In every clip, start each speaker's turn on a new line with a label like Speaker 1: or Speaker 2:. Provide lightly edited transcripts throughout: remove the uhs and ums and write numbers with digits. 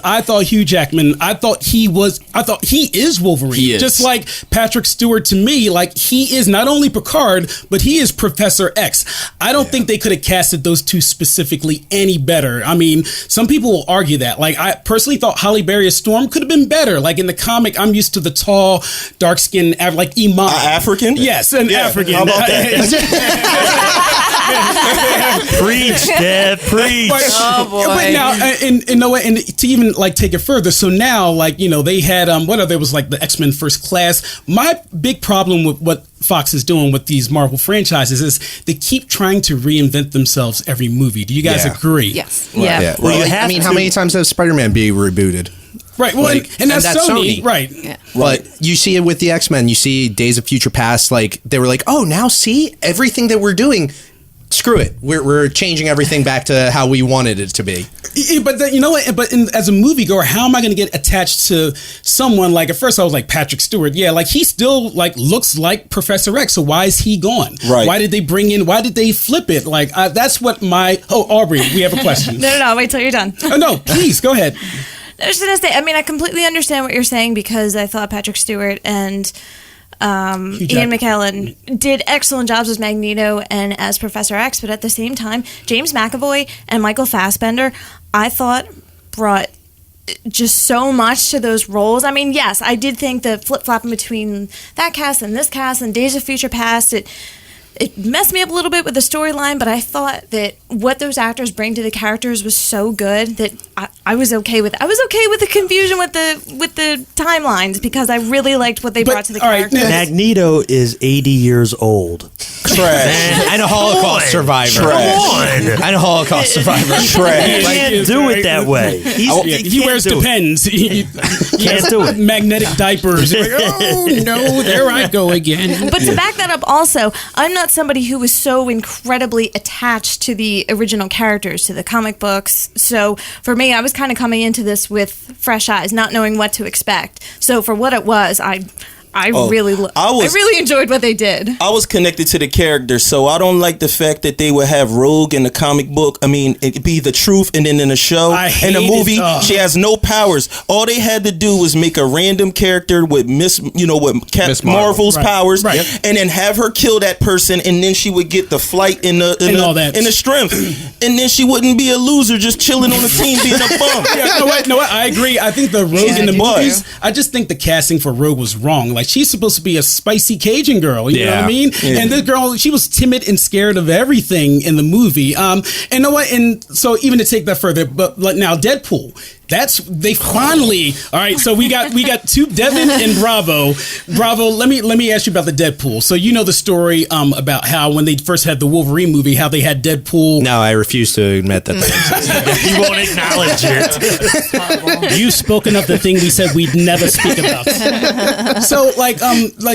Speaker 1: I thought Hugh Jackman, I thought he is Wolverine.
Speaker 2: He is.
Speaker 1: Just like Patrick Stewart to me, like he is not only Picard, but he is Professor X. I don't think they could have casted those two specifically any better. I mean, some people will argue that. Like, I personally thought Halle Berry's Storm could have been better. Like in the comic, I'm used to the tall, dark-skinned, like Iman.
Speaker 3: African?
Speaker 1: Yes, African.
Speaker 3: How about that?
Speaker 4: Preach, Dad, preach.
Speaker 5: Oh boy.
Speaker 1: But now, and to even like take it further, so now, like, you know, they had there was like the X-Men First Class. My big problem with what Fox is doing with these Marvel franchises is they keep trying to reinvent themselves every movie. Do you guys agree?
Speaker 5: Yes.
Speaker 6: Well,
Speaker 5: Yeah.
Speaker 6: Well, I mean, how many times has Spider-Man be rebooted?
Speaker 1: Right. Well, and that's Sony. Right.
Speaker 5: Yeah.
Speaker 6: But you see it with the X-Men. You see Days of Future Past. Like, they were like, oh, now see everything that we're doing. Screw it. We're changing everything back to how we wanted it to be.
Speaker 1: But you know what? But as a moviegoer, how am I going to get attached to someone like? At first, I was like Patrick Stewart. Yeah, like he still like looks like Professor X. So why is he gone?
Speaker 3: Right.
Speaker 1: Why did they bring in? Why did they flip it? Like that's what my. Oh, Aubrey, we have a question.
Speaker 5: No. Wait till you're done.
Speaker 1: Oh, no, please go ahead.
Speaker 5: I was gonna say. I mean, I completely understand what you're saying because I thought Patrick Stewart and Ian McKellen did excellent jobs as Magneto and as Professor X, but at the same time, James McAvoy and Michael Fassbender, I thought brought just so much to those roles. I mean, yes, I did think the flip-flopping between that cast and this cast and Days of Future Past, it messed me up a little bit with the storyline, but I thought that what those actors bring to the characters was so good that I was okay with it. I was okay with the confusion with the timelines because I really liked what they brought to the characters.
Speaker 4: Magneto is 80 years old.
Speaker 3: Trash.
Speaker 6: And a Holocaust survivor.
Speaker 4: Trash.
Speaker 6: And a Holocaust survivor.
Speaker 4: He can't do it that way.
Speaker 1: He wears Depends. He
Speaker 4: Can't do it.
Speaker 1: Magnetic diapers. Like, oh no, there I go again.
Speaker 5: But to back that up also, I'm not somebody who was so incredibly attached to the original characters, to the comic books. So for me, I was kind of coming into this with fresh eyes, not knowing what to expect. So for what it was, I really enjoyed what they did.
Speaker 3: I was connected to the characters, so I don't like the fact that they would have Rogue in the comic book. I mean, it'd be the truth, and then in the show, in the movie, she has no powers. All they had to do was make a random character with Miss Marvel's powers, and then have her kill that person, and then she would get the flight and the strength, and then she wouldn't be a loser just chilling on the team being a bum.
Speaker 1: No, I agree. I think the Rogue in the movies, I just think the casting for Rogue was wrong. Like, she's supposed to be a spicy Cajun girl, you know what I mean? Yeah. And this girl, she was timid and scared of everything in the movie. And you know what? And so even to take that further, but like now Deadpool. They finally. All right, so we got two, Devin and Bravo. Bravo, let me ask you about the Deadpool. So you know the story about how when they first had the Wolverine movie, how they had Deadpool.
Speaker 6: No, I refuse to admit that.
Speaker 4: You won't acknowledge it.
Speaker 1: You've spoken of the thing we said we'd never speak about. So like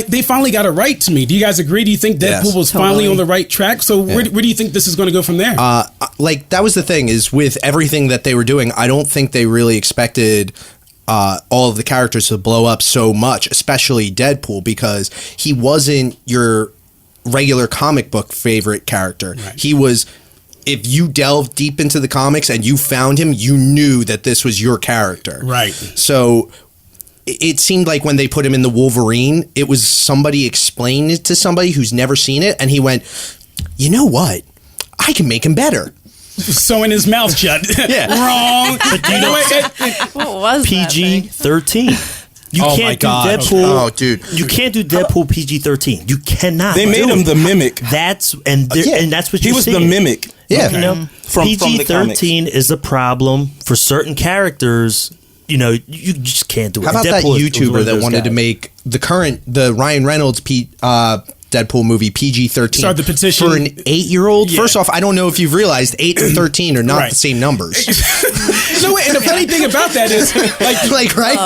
Speaker 1: they finally got it right to me. Do you guys agree? Do you think Deadpool was finally on the right track? So where do you think this is going to go from there?
Speaker 6: Like that was the thing is with everything that they were doing, I don't think they really expected all of the characters to blow up so much, especially Deadpool, because he wasn't your regular comic book favorite character. Right. He was, if you delved deep into the comics and you found him, you knew that this was your character.
Speaker 1: Right.
Speaker 6: So it seemed like when they put him in the Wolverine, it was somebody explaining it to somebody who's never seen it, and he went, you know what? I can make him better.
Speaker 1: Sewing his mouth shut. Wrong.
Speaker 4: But you know
Speaker 5: What was
Speaker 4: PG-13. You can't do Deadpool.
Speaker 6: Oh, dude.
Speaker 4: You can't do Deadpool PG-13. You cannot.
Speaker 3: They made him the Mimic.
Speaker 4: That's what
Speaker 3: he was
Speaker 4: seeing.
Speaker 3: the Mimic.
Speaker 6: Yeah.
Speaker 4: You know,
Speaker 3: from
Speaker 4: PG-13 is a problem for certain characters. You know, you just can't do it.
Speaker 6: How about
Speaker 4: Deadpool
Speaker 6: that YouTuber that wanted to make the Ryan Reynolds Deadpool movie PG-13
Speaker 1: Start the petition
Speaker 6: for an 8-year-old? Yeah. First off, I don't know if you've realized 8 and 13 are not the same numbers.
Speaker 1: No, and the funny thing about that is, right?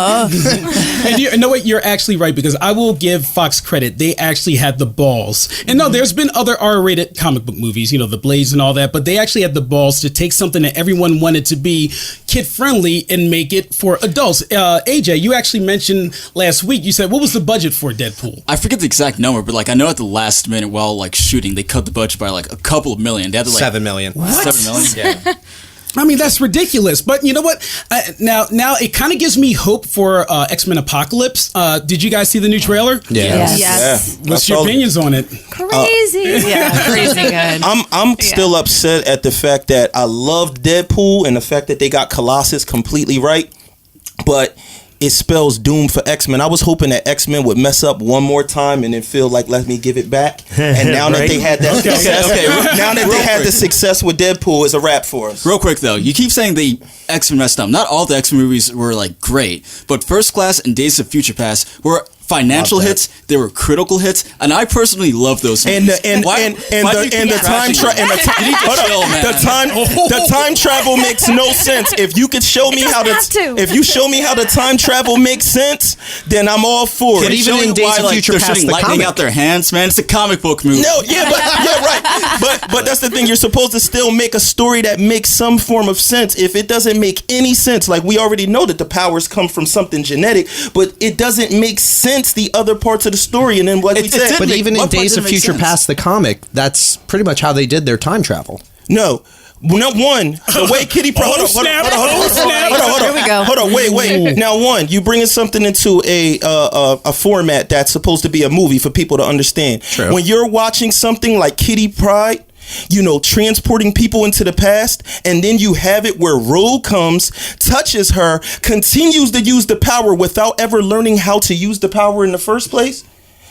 Speaker 1: And you know what? You're actually right, because I will give Fox credit. They actually had the balls. And no, there's been other R-rated comic book movies, you know, The Blaze and all that, but they actually had the balls to take something that everyone wanted to be kid-friendly and make it for adults. AJ, you actually mentioned last week, you said, what was the budget for Deadpool?
Speaker 2: I forget the exact number, but like I know at the last minute while like shooting, they cut the budget by like a couple of million. They had to, like,
Speaker 6: $7 million.
Speaker 2: What? $7 million?
Speaker 6: Yeah.
Speaker 1: I mean, that's ridiculous. But you know what? Now it kind of gives me hope for X-Men Apocalypse. Did you guys see the new trailer?
Speaker 5: Yes.
Speaker 3: Yeah.
Speaker 1: What's your opinions on it?
Speaker 5: Crazy.
Speaker 7: Crazy good.
Speaker 3: I'm still upset at the fact that I loved Deadpool and the fact that they got Colossus completely right, but it spells doom for X-Men. I was hoping that X-Men would mess up one more time and then feel like, let me give it back. And now that they had that success, now that they had the success with Deadpool, it's a wrap for us.
Speaker 2: Real quick though, you keep saying the X-Men messed up. Not all the X-Men movies were like great, but First Class and Days of Future Past were financial hits. They were critical hits, and I personally love those movies.
Speaker 3: The time travel makes no sense. If you could show me how the time travel makes sense, then I'm all for it.
Speaker 6: But even in Days of Future
Speaker 2: they're
Speaker 6: Past,
Speaker 2: shooting
Speaker 6: the
Speaker 2: lightning
Speaker 6: comic.
Speaker 2: out their hands, man. It's a comic book movie.
Speaker 3: No, right. But that's the thing. You're supposed to still make a story that makes some form of sense. If it doesn't make any sense, like we already know that the powers come from something genetic, but it doesn't make sense the other parts of the story. And then like we said,
Speaker 6: but even in Days of Future Past, the comic, that's pretty much how they did their time travel.
Speaker 3: No, the way Kitty Pryde. Hold on, wait. Now, you bringing something into a format that's supposed to be a movie for people to understand.
Speaker 6: True.
Speaker 3: When you're watching something like Kitty Pryde, transporting people into the past, and then you have it where Rogue comes, touches her, continues to use the power without ever learning how to use the power in the first place.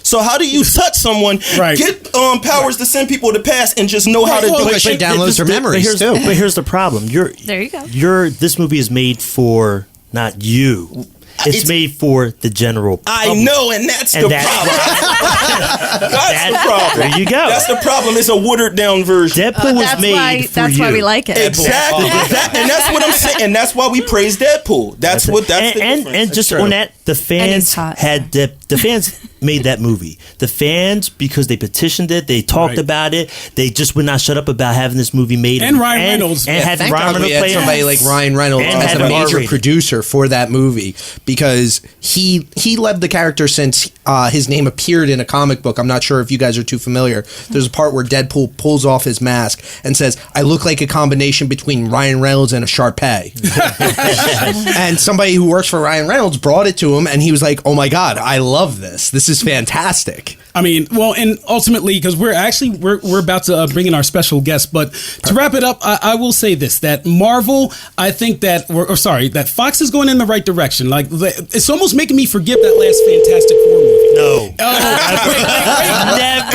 Speaker 3: So how do you touch someone, get powers to send people to the past, and just know how to do it?
Speaker 6: She downloads her memories too.
Speaker 4: But here's the problem.
Speaker 5: There you go.
Speaker 4: This movie is made for not you. It's made for the general public.
Speaker 3: I know, and that's the problem. That's the problem.
Speaker 4: There you go.
Speaker 3: That's the problem. It's a watered down version.
Speaker 4: Deadpool was made for you.
Speaker 5: That's why we like it.
Speaker 3: Exactly. And that's what I'm saying. And that's why we praise Deadpool. That's the difference.
Speaker 4: And just on that, the fans had the fans made that movie. The fans, because they petitioned it, they talked about it. They just would not shut up about having this movie made.
Speaker 1: And Ryan Reynolds.
Speaker 6: And had Ryan Reynolds play somebody like Ryan Reynolds as a major producer for that movie, because he led the character since his name appeared in a comic book. I'm not sure if you guys are too familiar. There's a part where Deadpool pulls off his mask and says, "I look like a combination between Ryan Reynolds and a Shar-Pei." And somebody who works for Ryan Reynolds brought it to him, and he was like, "Oh my God, I love this. This is fantastic."
Speaker 1: I mean, well, and ultimately, because we're about to bring in our special guest, but to wrap it up, I will say this: that Marvel, I think that that Fox is going in the right direction. Like, it's almost making me forget that last Fantastic Four movie.
Speaker 4: No, never.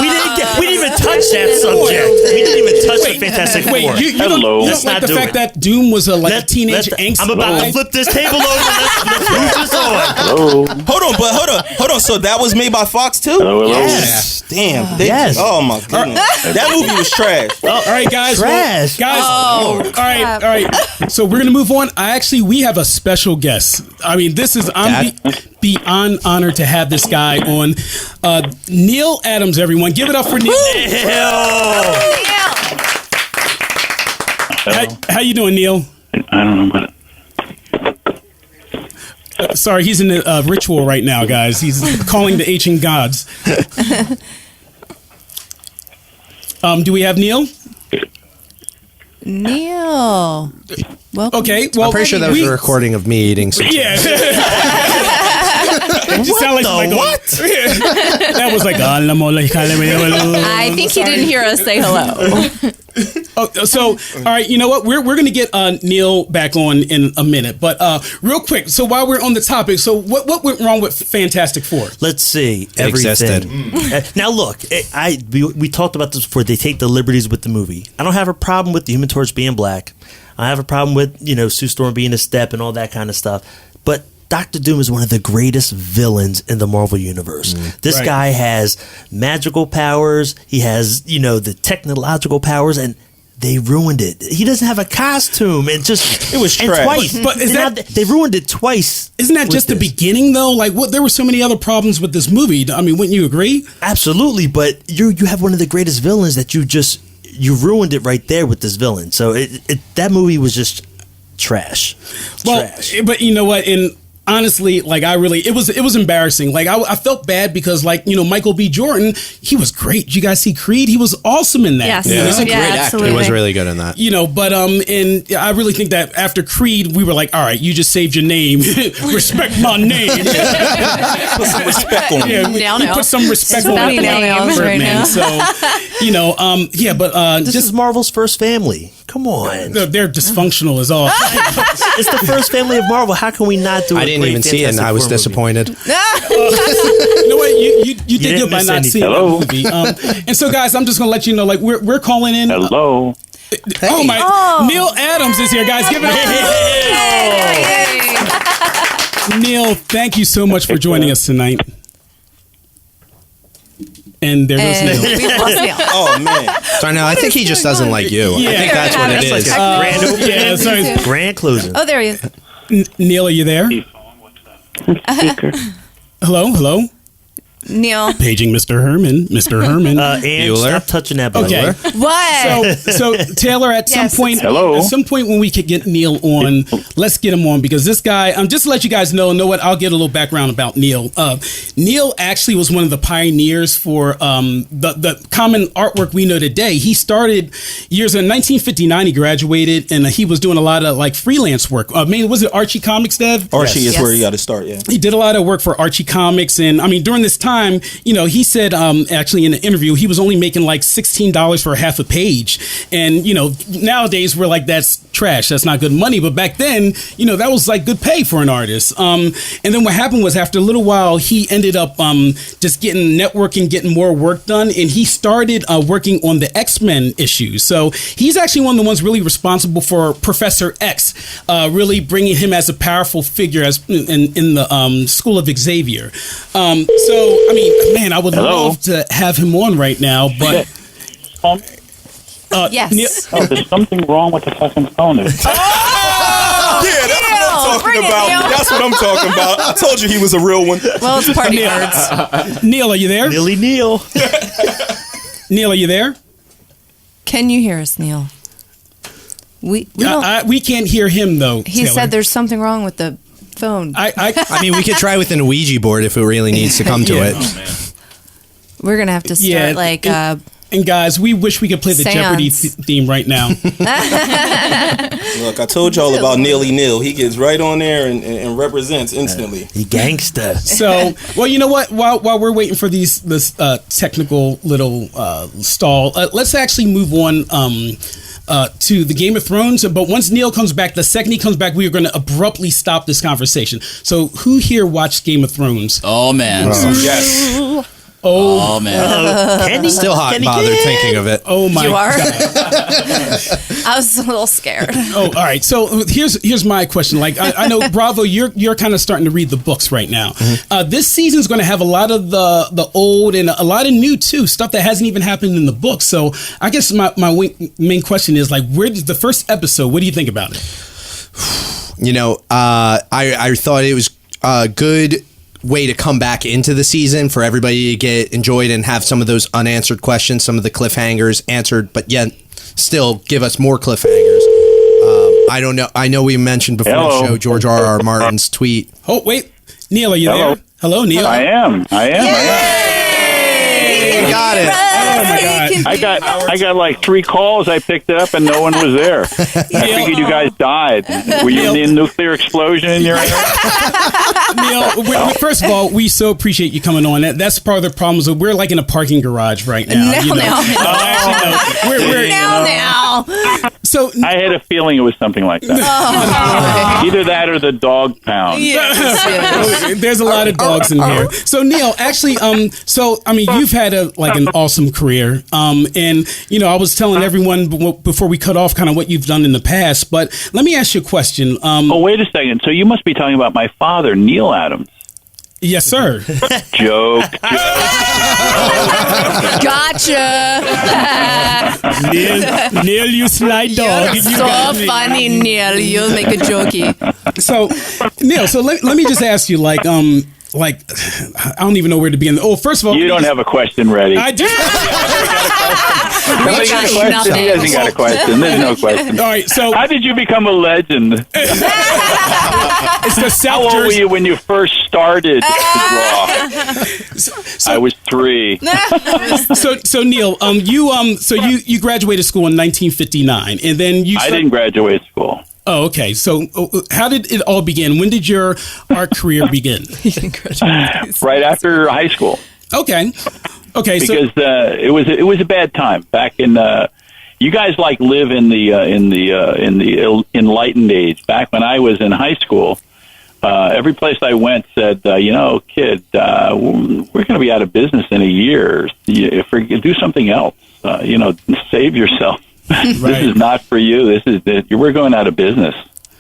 Speaker 4: We didn't even touch that subject. We didn't even touch the Fantastic Four.
Speaker 1: You don't like the fact that Doom was a teenage angst.
Speaker 4: I'm about to flip this table over. Let's move this on.
Speaker 3: Hold on. So that was made by Fox too?
Speaker 8: Hello.
Speaker 3: Yes. Damn.
Speaker 4: Yes.
Speaker 3: Oh my goodness. That movie was trash.
Speaker 1: All right, guys.
Speaker 4: Trash.
Speaker 1: All right. So we're gonna move on. We have a special guest. I mean, I'm beyond honored to have this guy on. Neal Adams, everyone. Give it up for Neal. How you doing, Neal?
Speaker 8: I don't know about it.
Speaker 1: Sorry, he's in a ritual right now, guys. He's calling the ancient gods. Do we have Neal?
Speaker 7: Neal. Welcome.
Speaker 1: Okay, well,
Speaker 6: I'm pretty sure that was a recording of me eating some.
Speaker 1: Yeah. What? That was like.
Speaker 7: I think he didn't hear us say hello.
Speaker 1: So, all right, you know what? We're going to get Neal back on in a minute, but real quick. So while we're on the topic, so what went wrong with Fantastic Four?
Speaker 4: Let's see. Everything. Now look, we talked about this before. They take the liberties with the movie. I don't have a problem with the Human Torch being black. I have a problem with Sue Storm being a step and all that kind of stuff. But Doctor Doom is one of the greatest villains in the Marvel Universe. This guy has magical powers. He has, the technological powers, and they ruined it. He doesn't have a costume, and it was trash. Twice. But they ruined it twice.
Speaker 1: Isn't that just the beginning, though? Like, there were so many other problems with this movie. I mean, wouldn't you agree?
Speaker 4: Absolutely, but you have one of the greatest villains that you ruined it right there with this villain. So that movie was just trash.
Speaker 1: But you know what? honestly, like it was embarrassing. Like I felt bad because like, Michael B. Jordan, he was great. Did you guys see Creed? He was awesome in that.
Speaker 5: Yes.
Speaker 2: Yeah. He's a great actor.
Speaker 5: Absolutely.
Speaker 6: He was really good in that.
Speaker 1: But and I really think that after Creed, we were like, all right, you just saved your name. Respect my name.
Speaker 3: Put some respect on it.
Speaker 7: Now.
Speaker 1: Put some respect on
Speaker 7: About
Speaker 1: it.
Speaker 7: names right now.
Speaker 1: So, but
Speaker 4: This is Marvel's first family. Come on.
Speaker 1: they're dysfunctional as all.
Speaker 4: It's the first family of Marvel. How can we not do it?
Speaker 6: I didn't even see it, and I was disappointed.
Speaker 1: You know what? You did
Speaker 4: didn't
Speaker 1: good by
Speaker 4: miss
Speaker 1: not
Speaker 4: anything.
Speaker 1: seeing
Speaker 8: Hello.
Speaker 1: the movie. And so, guys, I'm just gonna let you know, like we're calling in.
Speaker 8: Hello.
Speaker 1: Oh my! Neal Adams is here, guys. Give it up. Neal, thank you so much for joining us tonight. And there goes Neal.
Speaker 7: We lost Neal.
Speaker 3: Oh man.
Speaker 6: Sorry, no, I think he just doesn't like you. I think that's what it is.
Speaker 4: Grand opening.
Speaker 1: Yeah, sorry.
Speaker 4: Grand closing.
Speaker 7: Oh, there he is.
Speaker 1: Neal, are you there? Hello.
Speaker 7: Neal.
Speaker 1: Paging Mr. Herman. Mr. Herman.
Speaker 4: And
Speaker 6: Bueller?
Speaker 4: stop touching that butler.
Speaker 1: Okay.
Speaker 7: What?
Speaker 1: So Taylor, at
Speaker 7: Yes.
Speaker 1: some point when we could get Neal on, let's get him on because this guy. Just to let you guys know what? I'll get a little background about Neal. Neal actually was one of the pioneers for the common artwork we know today. He started years in 1959. He graduated and he was doing a lot of like freelance work. Was it Archie Comics, Dev?
Speaker 3: Archie is
Speaker 7: Yes.
Speaker 3: where you got to start. Yeah.
Speaker 1: He did a lot of work for Archie Comics, and during this time, he said actually in an interview he was only making like $16 for half a page, and nowadays we're like that's trash, that's not good money, but back then that was like good pay for an artist. And then what happened was after a little while he ended up just getting more work done, and he started working on the X-Men issues. So he's actually one of the ones really responsible for Professor X, really bringing him as a powerful figure as in the School of Xavier. So I would love to have him on right now, but
Speaker 7: Yes.
Speaker 8: Oh, there's something wrong with the fucking phone.
Speaker 3: Yeah, that's what I'm talking
Speaker 7: bring it,
Speaker 3: about.
Speaker 7: Neal.
Speaker 3: That's what I'm talking about. I told you he was a real one.
Speaker 7: Well, it's Partynerdz.
Speaker 1: Neal, are you there?
Speaker 4: Neely Neal.
Speaker 1: Neal, are you there?
Speaker 9: Can you hear us, Neal? We don't.
Speaker 1: We can't hear him though.
Speaker 9: He
Speaker 1: Taylor.
Speaker 9: said there's something wrong with the phone.
Speaker 6: I mean, we could try with an Ouija board if it really needs to come to
Speaker 1: Yeah.
Speaker 6: it.
Speaker 9: We're gonna have to start
Speaker 1: Yeah,
Speaker 9: like.
Speaker 1: And guys, we wish we could play the
Speaker 9: Seance.
Speaker 1: Jeopardy theme right now.
Speaker 3: Look, I told y'all about Neely Neal. He gets right on there and represents instantly.
Speaker 4: He gangsta.
Speaker 1: So, well, you know what? While we're waiting for this technical little stall, let's actually move on to the Game of Thrones. But once Neal comes back, the second he comes back, we are going to abruptly stop this conversation. So, who here watched Game of Thrones?
Speaker 2: Oh man.
Speaker 3: Yes.
Speaker 2: Oh man.
Speaker 4: Can he?
Speaker 6: Still hot
Speaker 4: Can
Speaker 6: and
Speaker 4: he
Speaker 6: bothered
Speaker 4: get-
Speaker 6: thinking of it.
Speaker 1: Oh my
Speaker 7: You are?
Speaker 1: God.
Speaker 7: I was a little scared.
Speaker 1: Oh, all right. So here's my question. Like I know Bravo, you're kind of starting to read the books right now. This season is going to have a lot of the old and a lot of new too, stuff that hasn't even happened in the books. So I guess my main question is like, where did the first episode? What do you think about it?
Speaker 6: I thought it was a good way to come back into the season for everybody to get enjoyed and have some of those unanswered questions, some of the cliffhangers answered, but yet still give us more cliffhangers. I don't know. I know we mentioned before the show George R.R. Martin's tweet.
Speaker 1: Oh, wait. Neal, are you
Speaker 8: Hello.
Speaker 1: there? Hello, Neal.
Speaker 8: I am.
Speaker 6: You got it.
Speaker 1: Oh my God.
Speaker 8: I got like 3 calls. I picked it up and no one was there. I figured you guys died. Were you in a nuclear explosion in your area?
Speaker 1: Neal, first of all, we so appreciate you coming on. That's part of the problem is that we're like in a parking garage right now.
Speaker 7: Now.
Speaker 1: So
Speaker 8: I had a feeling it was something like that. Either that or the dog pound.
Speaker 1: there's a lot of dogs in here. So Neal, actually, you've had an awesome career. And I was telling everyone before we cut off kind of what you've done in the past. But let me ask you a question.
Speaker 8: Oh, wait a second. So you must be talking about my father, Neal Adams.
Speaker 1: Yes, sir.
Speaker 8: Joke.
Speaker 7: Gotcha.
Speaker 1: Neal, you sly dog.
Speaker 7: You're so funny, Neal. You make a jokey.
Speaker 1: So, Neal, let me just ask you, I don't even know where to begin. Oh, first of all,
Speaker 8: You don't have a question ready.
Speaker 1: I do.
Speaker 8: Nobody got a question. He hasn't got a question. There's no question.
Speaker 1: All right, so
Speaker 8: how did you become a legend?
Speaker 1: It's the South
Speaker 8: How old were
Speaker 1: Jersey.
Speaker 8: you when you first started to draw? I was 3.
Speaker 1: So Neal, you graduated school in 1959, and then
Speaker 8: I didn't graduate school.
Speaker 1: Oh, okay. So, how did it all begin? When did your art career begin?
Speaker 8: Right after high school.
Speaker 1: Okay.
Speaker 8: Because it was a bad time back in. You guys live in the enlightened age. Back when I was in high school, every place I went said, kid, we're going to be out of business in a year. Do something else. Save yourself. Right. This is not for you. We're going out of business.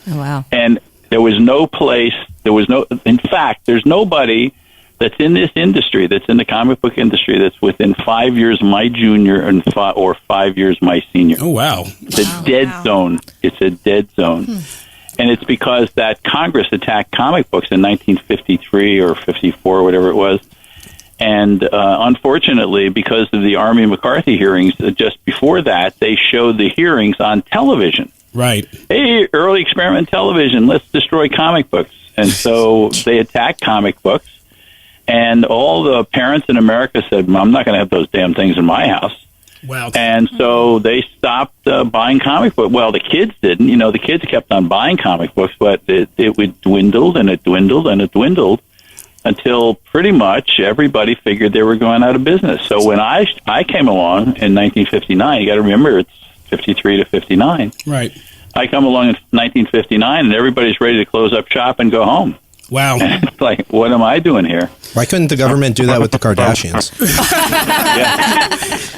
Speaker 9: Oh, wow.
Speaker 8: And there was no place. In fact, there's nobody that's in this industry, that's in the comic book industry, that's within 5 years my junior and 5 years my senior.
Speaker 1: Oh, wow.
Speaker 8: It's a dead zone. It's a dead zone. And it's because that Congress attacked comic books in 1953 or 54, whatever it was. And unfortunately, because of the Army McCarthy hearings, just before that, they showed the hearings on television.
Speaker 1: Right.
Speaker 8: Hey, early experiment television, let's destroy comic books. And so they attacked comic books. And all the parents in America said, I'm not going to have those damn things in my house.
Speaker 1: Wow.
Speaker 8: And so they stopped buying comic books. Well, the kids didn't. The kids kept on buying comic books, but it dwindled and it dwindled and it dwindled until pretty much everybody figured they were going out of business. So when I came along in 1959, you got to remember it's 53 to 59.
Speaker 1: Right.
Speaker 8: I come along in 1959 and everybody's ready to close up shop and go home.
Speaker 1: Wow.
Speaker 8: And it's like, what am I doing here?
Speaker 6: Why couldn't the government do that with the Kardashians?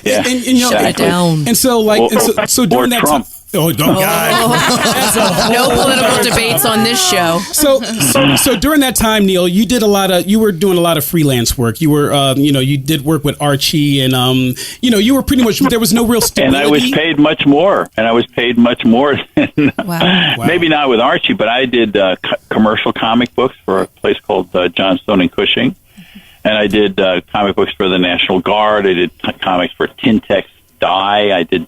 Speaker 8: Yeah.
Speaker 9: Shut it down.
Speaker 1: And so, so during that
Speaker 8: Trump.
Speaker 1: time. Oh, God. That's a whole
Speaker 7: No political debates on this show.
Speaker 1: So during that time, Neal, you were doing a lot of freelance work. You were, you did work with Archie, and you were pretty much, there was no real stability.
Speaker 8: And I was paid much more. Than,
Speaker 9: Wow.
Speaker 8: Maybe not with Archie, but I did commercial comic books for a place called Johnstone and Cushing, and I did comic books for the National Guard. I did comics for Tintex Dye. I did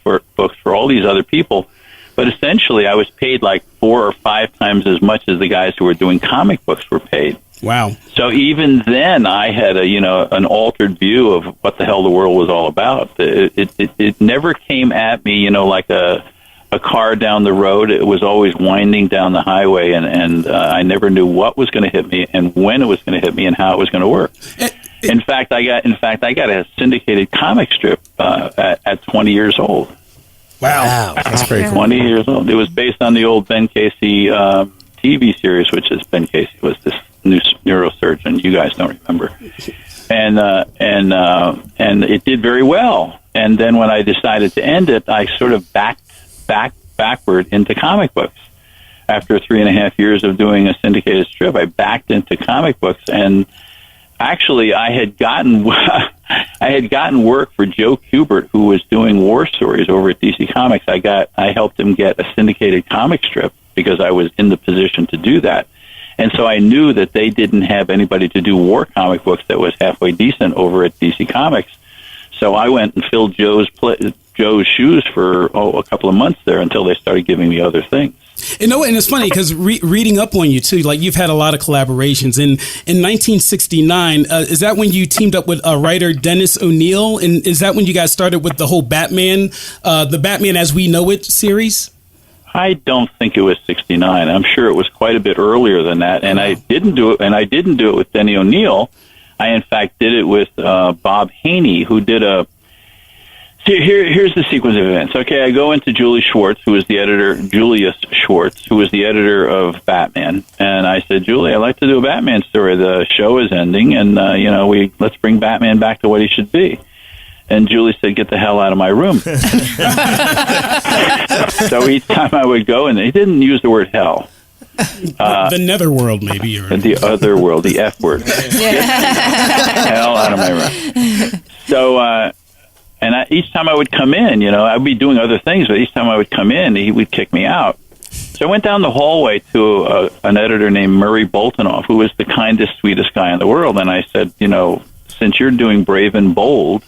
Speaker 8: books for all these other people, but essentially I was paid like 4 or 5 times as much as the guys who were doing comic books were paid.
Speaker 1: Wow.
Speaker 8: So even then I had an altered view of what the hell the world was all about. It never came at me, like a car down the road. It was always winding down the highway, and I never knew what was going to hit me and when it was going to hit me and how it was going to work. In fact, I got a syndicated comic strip at 20 years old.
Speaker 1: Wow.
Speaker 6: That's pretty cool.
Speaker 8: 20 years old. It was based on the old Ben Casey TV series, which is Ben Casey was this new neurosurgeon. You guys don't remember. And it did very well. And then when I decided to end it, I sort of backed backward into comic books. After 3.5 years of doing a syndicated strip, I backed into comic books, and actually, I had gotten work for Joe Kubert, who was doing war stories over at DC Comics. I helped him get a syndicated comic strip because I was in the position to do that, and so I knew that they didn't have anybody to do war comic books that was halfway decent over at DC Comics. So I went and filled Joe's shoes for a couple of months there until they started giving me other things.
Speaker 1: And it's funny because reading up on you too, like you've had a lot of collaborations. In 1969, is that when you teamed up with writer Dennis O'Neil? And is that when you guys started with the whole Batman, the Batman as We Know It series?
Speaker 8: I don't think it was 69. I'm sure it was quite a bit earlier than that. And I didn't do it with Denny O'Neil. I in fact did it with Bob Haney, who did a. Here's the sequence of events. Okay, I go into Julius Schwartz, who was the editor of Batman, and I said, Julie, I'd like to do a Batman story. The show is ending, and let's bring Batman back to what he should be. And Julie said, get the hell out of my room. So each time I would go, and he didn't use the word hell.
Speaker 1: The netherworld, maybe, or
Speaker 8: the other world, the F word. Hell out of my room. So. And each time I would come in, I'd be doing other things, but each time I would come in, he would kick me out. So I went down the hallway to an editor named Murray Boltonoff, who was the kindest, sweetest guy in the world. And I said, since you're doing Brave and Bold,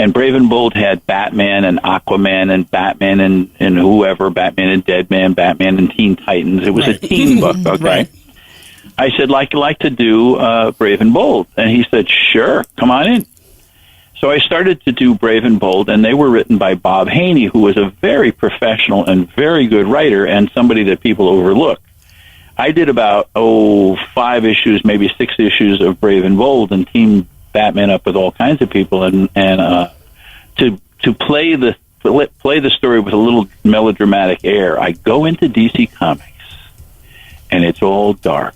Speaker 8: And Brave and Bold had Batman and Aquaman and Batman and whoever, Batman and Deadman, Batman and Teen Titans. It was a teen book, okay? Right. I said, like to do Brave and Bold. And he said, sure, come on in. So I started to do Brave and Bold, and they were written by Bob Haney, who was a very professional and very good writer and somebody that people overlook. I did about, 5 issues, maybe 6 issues of Brave and Bold and teamed Batman up with all kinds of people and to play the story with a little melodramatic air. I go into DC Comics and it's all dark.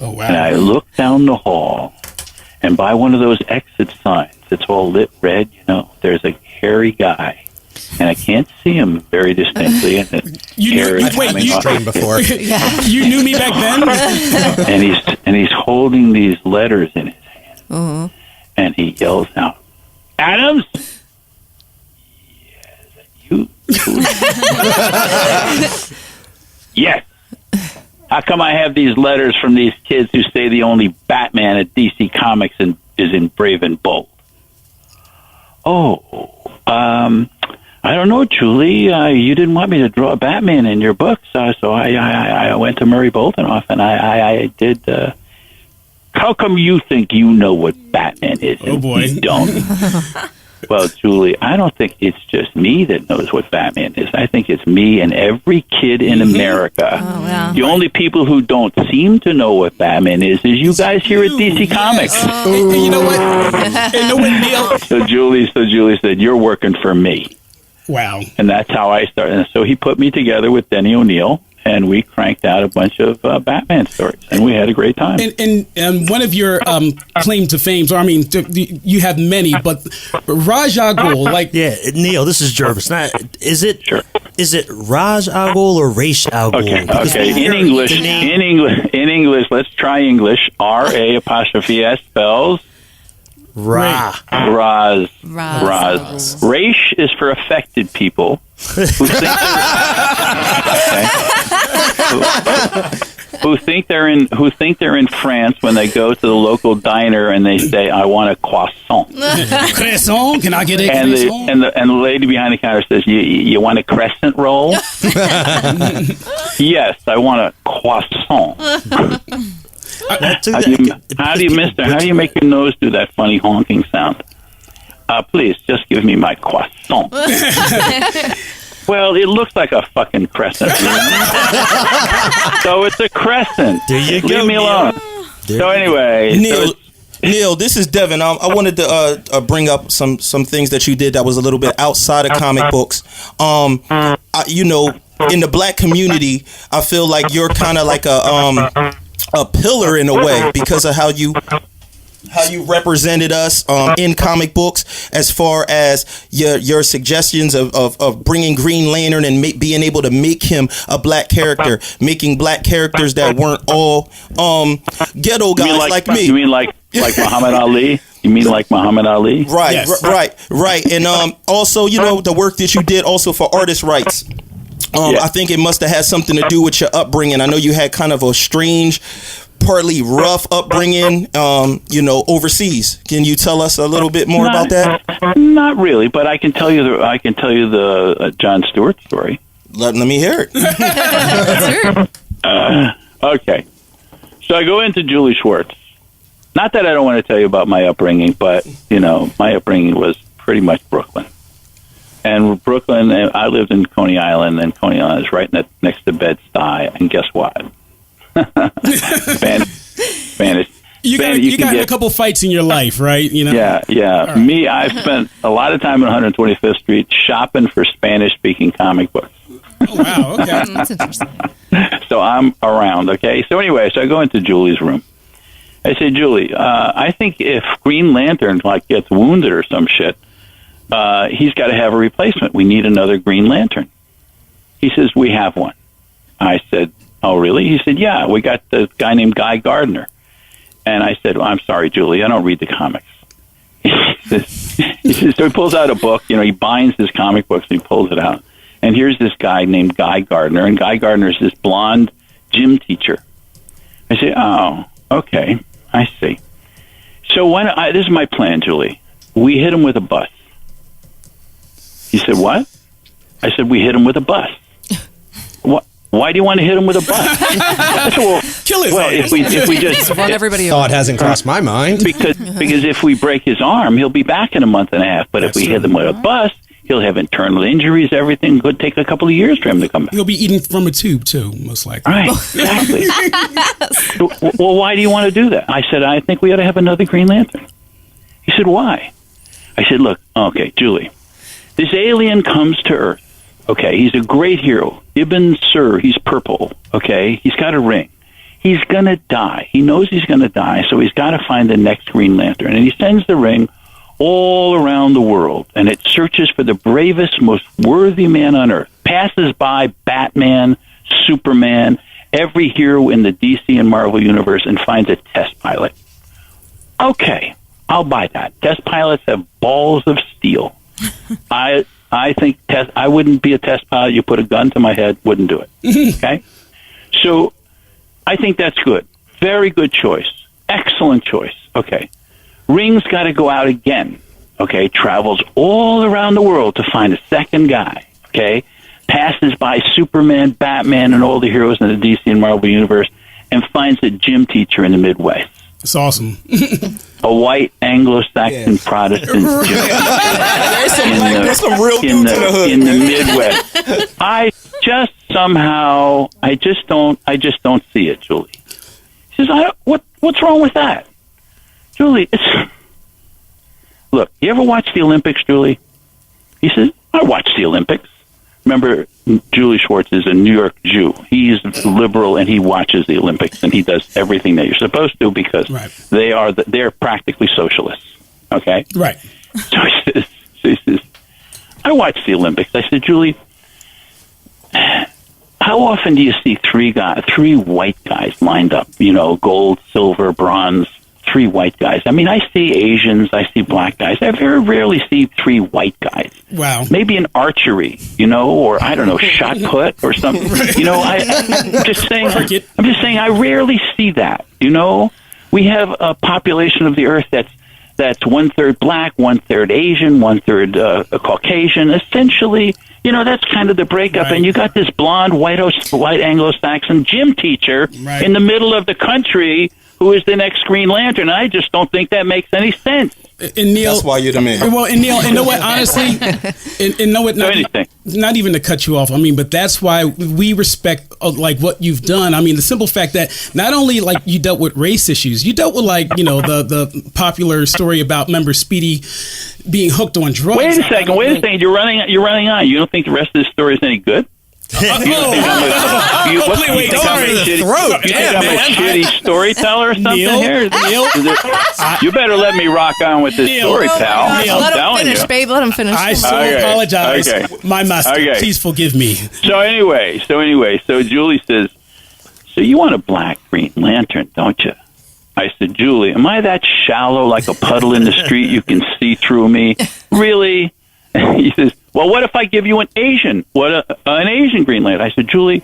Speaker 1: Oh wow.
Speaker 8: And I look down the hall and by one of those exit signs, it's all lit red, there's a hairy guy. And I can't see him very distinctly. And
Speaker 1: you knew me back then?
Speaker 8: and he's holding these letters in his hand. Uh-huh. And he yells out, Adams? You? Yes. How come I have these letters from these kids who say the only Batman at DC Comics is in Brave and Bold? I don't know, Julie. You didn't want me to draw a Batman in your books, so I went to Murray Boltinoff and I did. How come you think you know what Batman is?
Speaker 1: Oh boy,
Speaker 8: you don't. Well, Julie, I don't think it's just me that knows what Batman is. I think it's me and every kid in America.
Speaker 9: Oh, wow.
Speaker 8: The only people who don't seem to know what Batman is you guys here at DC Comics.
Speaker 1: Oh. And you know what, Neal?
Speaker 8: So Julie said, "You're working for me."
Speaker 1: Wow.
Speaker 8: And that's how I started. And so he put me together with Denny O'Neil, and we cranked out a bunch of Batman stories, and we had a great time.
Speaker 1: And one of your claim to fame, you have many, but Raj Al Ghul,
Speaker 4: Neal, this is Jervis. Is it Raj Al Ghul or Raish Al Ghul?
Speaker 8: Okay. In English, let's try English. R-A-S spells Raz. Raish is for affected people who think they're in France when they go to the local diner and they say, "I want a croissant."
Speaker 1: Croissant? Can I get a croissant?
Speaker 8: And the lady behind the counter says, "You want a crescent roll?" Yes, I want a croissant. How do you make your nose do that funny honking sound? Please, just give me my croissant. Well, it looks like a fucking crescent. So it's a crescent.
Speaker 4: There you go.
Speaker 8: Leave me alone. So anyway,
Speaker 3: Neal, this is Devin. I wanted to bring up some things that you did that was a little bit outside of comic books. In the black community, I feel like you're kind of like a pillar in a way because of how you represented us in comic books, as far as your suggestions of bringing Green Lantern and being able to make him a black character, making black characters that weren't all ghetto guys like me.
Speaker 8: You mean like Muhammad Ali? You mean like Muhammad Ali?
Speaker 3: Right,
Speaker 1: yes.
Speaker 3: right. And also, the work that you did also for artist rights. I think it must have had something to do with your upbringing. I know you had kind of a strange, partly rough upbringing, overseas. Can you tell us a little bit more about that?
Speaker 8: Not really, but I can tell you the Jon Stewart story.
Speaker 3: Let me hear it.
Speaker 8: Okay, so I go into Julie Schwartz. Not that I don't want to tell you about my upbringing, but my upbringing was pretty much Brooklyn. And Brooklyn, I lived in Coney Island, and Coney Island is right next to Bed-Stuy. And guess what? Spanish.
Speaker 1: You got in a couple fights in your life, right?
Speaker 8: Yeah. Right. Me, I've spent a lot of time on 125th Street shopping for Spanish-speaking comic books.
Speaker 1: Oh, wow, okay.
Speaker 9: That's interesting.
Speaker 8: So I'm around, okay? So anyway, I go into Julie's room. I say, Julie, I think if Green Lantern gets wounded or some shit, he's got to have a replacement. We need another Green Lantern. He says, we have one. I said, oh, really? He said, yeah, we got the guy named Guy Gardner. And I said, well, I'm sorry, Julie, I don't read the comics. He says, so he pulls out a book. He binds his comic books and he pulls it out. And here's this guy named Guy Gardner. And Guy Gardner is this blonde gym teacher. I say, oh, okay, I see. So this is my plan, Julie. We hit him with a bus. He said, what? I said, we hit him with a bus. What? Why do you want to hit him with a bus? I said, well,
Speaker 1: kill his
Speaker 8: well, if we just
Speaker 9: Run everybody
Speaker 6: Thought
Speaker 9: over.
Speaker 6: hasn't crossed my mind.
Speaker 8: because if we break his arm, he'll be back in a month and a half. But if we hit him with a bus, he'll have internal injuries. Everything could take a couple of years for him to come back.
Speaker 1: He'll be eating from a tube too, most likely.
Speaker 8: Right, exactly. Well, why do you want to do that? I said, I think we ought to have another Green Lantern. He said, why? I said, look, okay, Julie, this alien comes to Earth. Okay, he's a great hero. Ibn Sur, he's purple. Okay, he's got a ring. He's going to die. He knows he's going to die, so he's got to find the next Green Lantern. And he sends the ring all around the world, and it searches for the bravest, most worthy man on Earth. Passes by Batman, Superman, every hero in the DC and Marvel universe, and finds a test pilot. Okay, I'll buy that. Test pilots have balls of steel. I think I wouldn't be a test pilot. You put a gun to my head, wouldn't do it. Okay? So I think that's good. Very good choice. Excellent choice. Okay. Ring's got to go out again. Okay? Travels all around the world to find a second guy. Okay? Passes by Superman, Batman, and all the heroes in the DC and Marvel universe and finds a gym teacher in the Midwest.
Speaker 1: It's awesome.
Speaker 8: A white Anglo-Saxon Protestant
Speaker 3: There's some real dudes in the hood.
Speaker 8: in the Midwest. I just somehow, I just don't see it, Julie. She says, what's wrong with that? Julie, look, you ever watch the Olympics, Julie? He says, I watch the Olympics. Remember, Julie Schwartz is a New York Jew. He's liberal, and he watches the Olympics, and he does everything that you're supposed to because they're practically socialists. Okay,
Speaker 1: right.
Speaker 8: So he says, I watch the Olympics. I said, Julie, how often do you see three white guys lined up? You know, gold, silver, bronze. 3 white guys. I mean, I see Asians, I see black guys. I very rarely see 3 white guys.
Speaker 1: Wow.
Speaker 8: Maybe in archery, you know, or I don't know, shot put or something. You know, I'm just saying. I rarely see that. You know, we have a population of the Earth that's 1/3 black, 1/3 Asian, 1/3 Caucasian. Essentially, you know, that's kind of the breakup. And you got this blonde, white Anglo-Saxon gym teacher in the middle of the country who is the next Green Lantern. I just don't think that makes any sense.
Speaker 1: And Neal,
Speaker 3: that's why you're the man.
Speaker 1: Well, and Neal, and know what? Honestly, and know what? Not even to cut you off. I mean, but that's why we respect like what you've done. I mean, the simple fact that not only like you dealt with race issues, you dealt with like the popular story about member Speedy being hooked on drugs.
Speaker 8: Wait a second. You're running on. You don't think the rest of this story is any good? You think I'm a shitty storyteller or something here? You better let me rock on with this story, pal.
Speaker 9: Let him finish, babe. Let him finish.
Speaker 1: I so apologize. Okay. My master, please forgive me.
Speaker 8: So anyway, Julie says, so you want a black Green Lantern, don't you? I said, Julie, am I that shallow like a puddle in the street you can see through me? Really? He says, well, what if I give you an Asian Green Lantern? I said, Julie,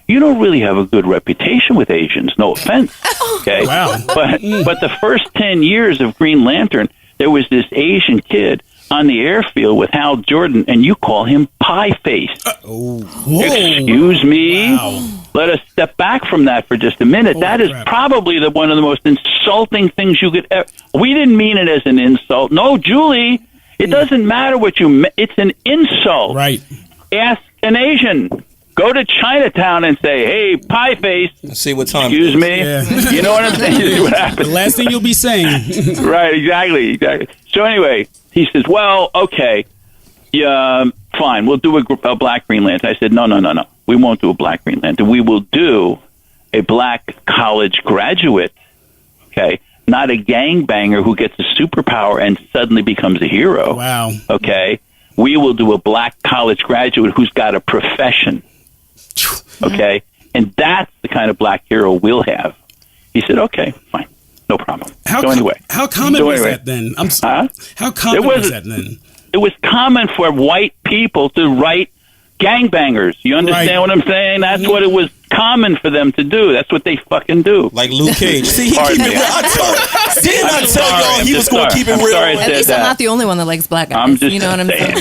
Speaker 8: you don't really have a good reputation with Asians. No offense. Okay. Wow. But the first 10 years of Green Lantern, there was this Asian kid on the airfield with Hal Jordan, and you call him Pie Face. Excuse me? Wow. Let us step back from that for just a minute. That is probably one of the most insulting things you could ever... We didn't mean it as an insult. No, Julie... It doesn't matter what it's an insult.
Speaker 1: Right.
Speaker 8: Ask an Asian. Go to Chinatown and say, hey, Pie Face.
Speaker 3: See what time.
Speaker 8: Excuse me.
Speaker 3: Yeah.
Speaker 8: You know what I'm saying? This is what happens.
Speaker 1: The last thing you'll be saying.
Speaker 8: Right, exactly. So anyway, he says, well, okay. Yeah, fine. We'll do a black Green Lantern. I said, no. We won't do a black Green Lantern. We will do a black college graduate. Okay. Not a gangbanger who gets a superpower and suddenly becomes a hero.
Speaker 1: Wow.
Speaker 8: Okay? We will do a black college graduate who's got a profession. Okay? And that's the kind of black hero we'll have. He said, okay, fine. No problem. How common
Speaker 1: was that then? How common was that then?
Speaker 8: It was common for white people to write gangbangers. You understand what I'm saying? That's what it was common for them to do. That's what they fucking do.
Speaker 3: Like Luke Cage. See, he keep it real. Didn't I tell y'all he was going to keep it real?
Speaker 9: At least I'm not the only one that likes black guys.
Speaker 8: I'm just
Speaker 9: you know what I'm saying?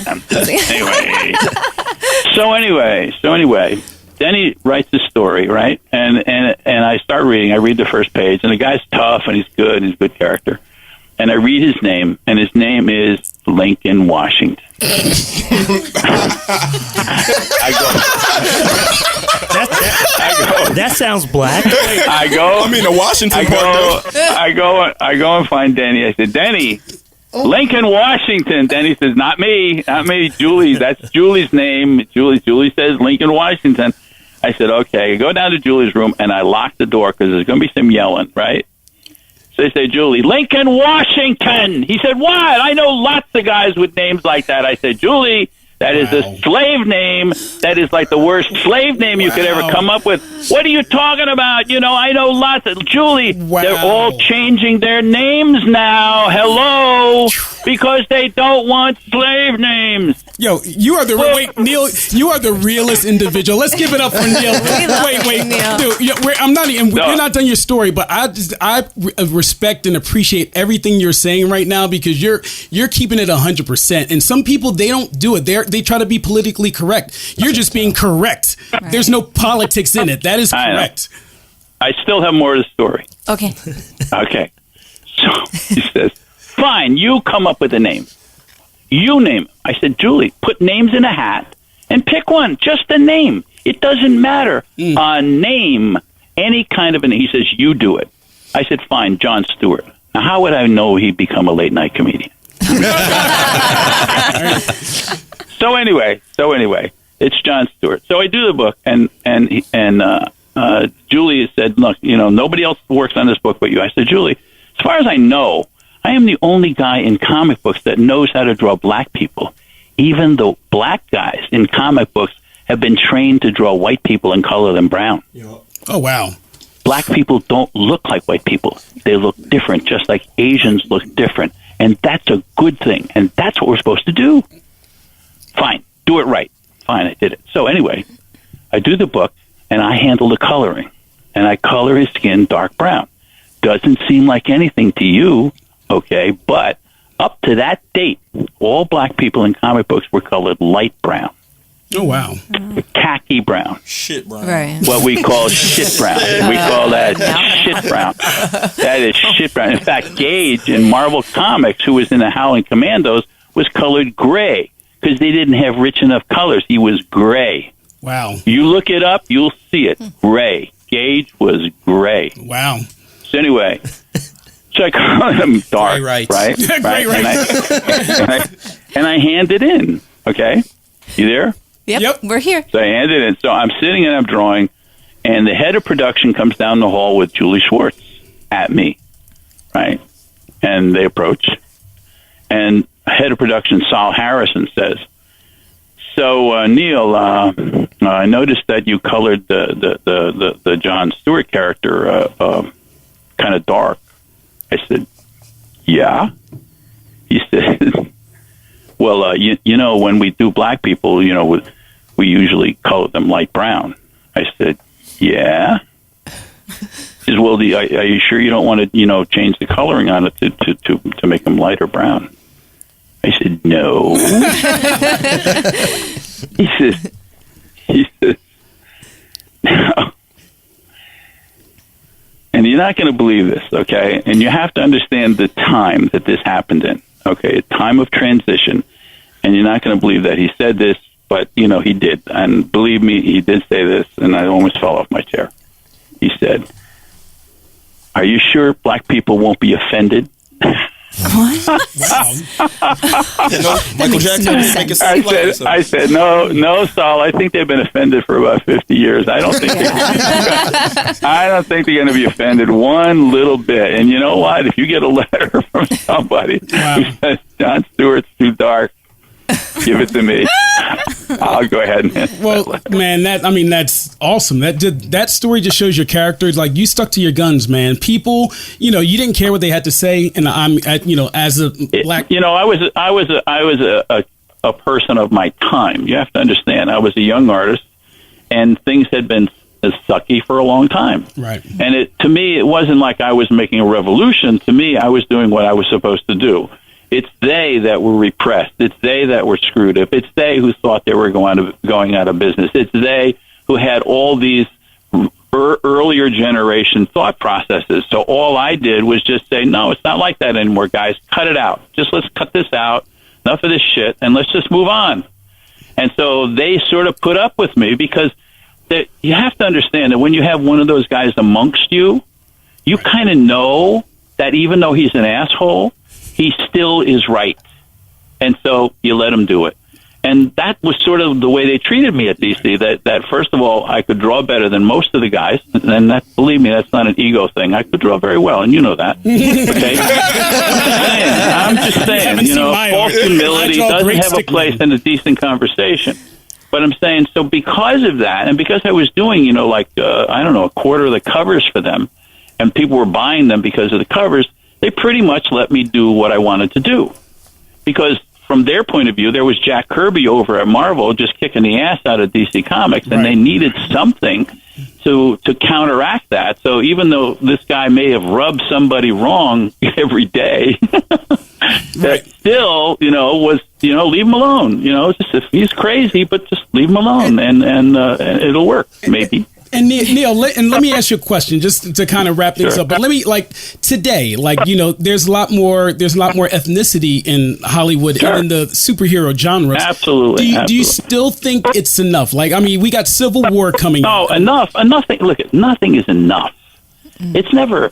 Speaker 8: Anyway, Denny writes a story, right? And I start reading. I read the first page, and the guy's tough, and he's good, and he's a good character. And I read his name, and his name is Lincoln Washington.
Speaker 4: That sounds black.
Speaker 3: The Washington part.
Speaker 8: I go and find Denny. I said, Denny, Lincoln Washington. Denny says, not me. Julie. That's Julie's name. Julie says Lincoln Washington. I said, okay. I go down to Julie's room, and I lock the door because there's going to be some yelling, right? So they say, Julie, Lincoln Washington. He said, what? I know lots of guys with names like that. I said, Julie, that is a slave name. That is like the worst slave name you could ever come up with. What are you talking about? I know lots of... Julie, they're all changing their names now. Hello? Because they don't want slave names.
Speaker 1: Yo, you are the... Wait, Neal, you are the realest individual. Let's give it up for Neal. Wait,
Speaker 9: Neal.
Speaker 1: Dude, I'm not even... You're not done your story, but I respect and appreciate everything you're saying right now because you're keeping it 100%. And some people, they don't do it. They try to be politically correct. You're just being correct. Right. There's no politics in it. That is correct.
Speaker 8: I still have more to the story.
Speaker 9: Okay.
Speaker 8: Okay. So he says, fine, you come up with a name. You name it. I said, Julie, put names in a hat and pick one. Just a name. It doesn't matter. A name. Any kind of a name. He says, you do it. I said, fine, Jon Stewart. Now, how would I know he'd become a late-night comedian? So anyway, it's Jon Stewart. So I do the book, and Julie said, look, nobody else works on this book but you. I said, Julie, as far as I know, I am the only guy in comic books that knows how to draw black people. Even the black guys in comic books have been trained to draw white people and color them brown.
Speaker 1: Oh, wow.
Speaker 8: Black people don't look like white people. They look different, just like Asians look different. And that's a good thing. And that's what we're supposed to do. Fine. Do it right. Fine, I did it. So anyway, I do the book, and I handle the coloring. And I color his skin dark brown. Doesn't seem like anything to you, okay? But up to that date, all black people in comic books were colored light brown.
Speaker 1: Oh, wow.
Speaker 8: Khaki brown.
Speaker 3: Shit brown.
Speaker 9: Right.
Speaker 8: What we call shit brown. We call that shit brown. That is shit brown. In fact, Gage in Marvel Comics, who was in the Howling Commandos, was colored gray because they didn't have rich enough colors. He was gray.
Speaker 1: Wow.
Speaker 8: You look it up, you'll see it. Gray. Gage was gray.
Speaker 1: Wow.
Speaker 8: So anyway, so I call him dark,
Speaker 6: right?
Speaker 1: Right.
Speaker 8: And I hand it in, okay? You there?
Speaker 9: Yep, we're here.
Speaker 8: So I hand it in. So I'm sitting and I'm drawing, and the head of production comes down the hall with Julie Schwartz at me, right? And they approach, and head of production Sal Harrison says, "So Neal, I noticed that you colored the Jon Stewart character kind of dark." I said, "Yeah." He said, "Well, you know, when we do black people, we usually color them light brown." I said, "Yeah." He says, "Well, are you sure you don't want to, change the coloring on it to make them lighter brown?" I said, "No." He says, "No." And you're not going to believe this, okay? And you have to understand the time that this happened in, okay? A time of transition. And you're not going to believe that he said this, but, he did. And believe me, he did say this, and I almost fell off my chair. He said, "Are you sure black people won't be offended?"
Speaker 9: What?
Speaker 1: Wow.
Speaker 3: Michael Jackson.
Speaker 8: I said, no, Saul. I think they've been offended for about 50 years. I don't think they're going to be offended one little bit. And you know what? If you get a letter from somebody who says Jon Stewart's too dark, give it to me. I'll go ahead and.
Speaker 1: Well, man, that's awesome. That story just shows your character. Like, you stuck to your guns, man. People, you didn't care what they had to say, and as a black,
Speaker 8: I was a person of my time. You have to understand, I was a young artist, and things had been sucky for a long time.
Speaker 1: Right.
Speaker 8: And to me, it wasn't like I was making a revolution. To me, I was doing what I was supposed to do. It's they that were repressed. It's they that were screwed up. It's they who thought they were going out of business. It's they who had all these earlier generation thought processes. So all I did was just say, no, it's not like that anymore, guys. Cut it out. Just let's cut this out. Enough of this shit, and let's just move on. And so they sort of put up with me because you have to understand that when you have one of those guys amongst you, you kind of know that even though he's an asshole, he still is right. And so you let him do it. And that was sort of the way they treated me at DC, that first of all, I could draw better than most of the guys. And that, believe me, that's not an ego thing. I could draw very well, and you know that. Okay? I'm just saying, false humility doesn't have a place in a decent conversation. But I'm saying, so because of that, and because I was doing, a quarter of the covers for them, and people were buying them because of the covers, they pretty much let me do what I wanted to do. Because from their point of view, there was Jack Kirby over at Marvel just kicking the ass out of DC Comics, and they needed something to counteract that. So even though this guy may have rubbed somebody wrong every day, that still, was, leave him alone. Just if he's crazy, but just leave him alone, and it'll work, maybe.
Speaker 1: And Neal, let me ask you a question just to kind of wrap things up. But let me today, there's a lot more ethnicity in Hollywood and in the superhero genre.
Speaker 8: Absolutely.
Speaker 1: Do you still think it's enough? We got Civil War coming.
Speaker 8: No, enough. Nothing. Look, nothing is enough. It's never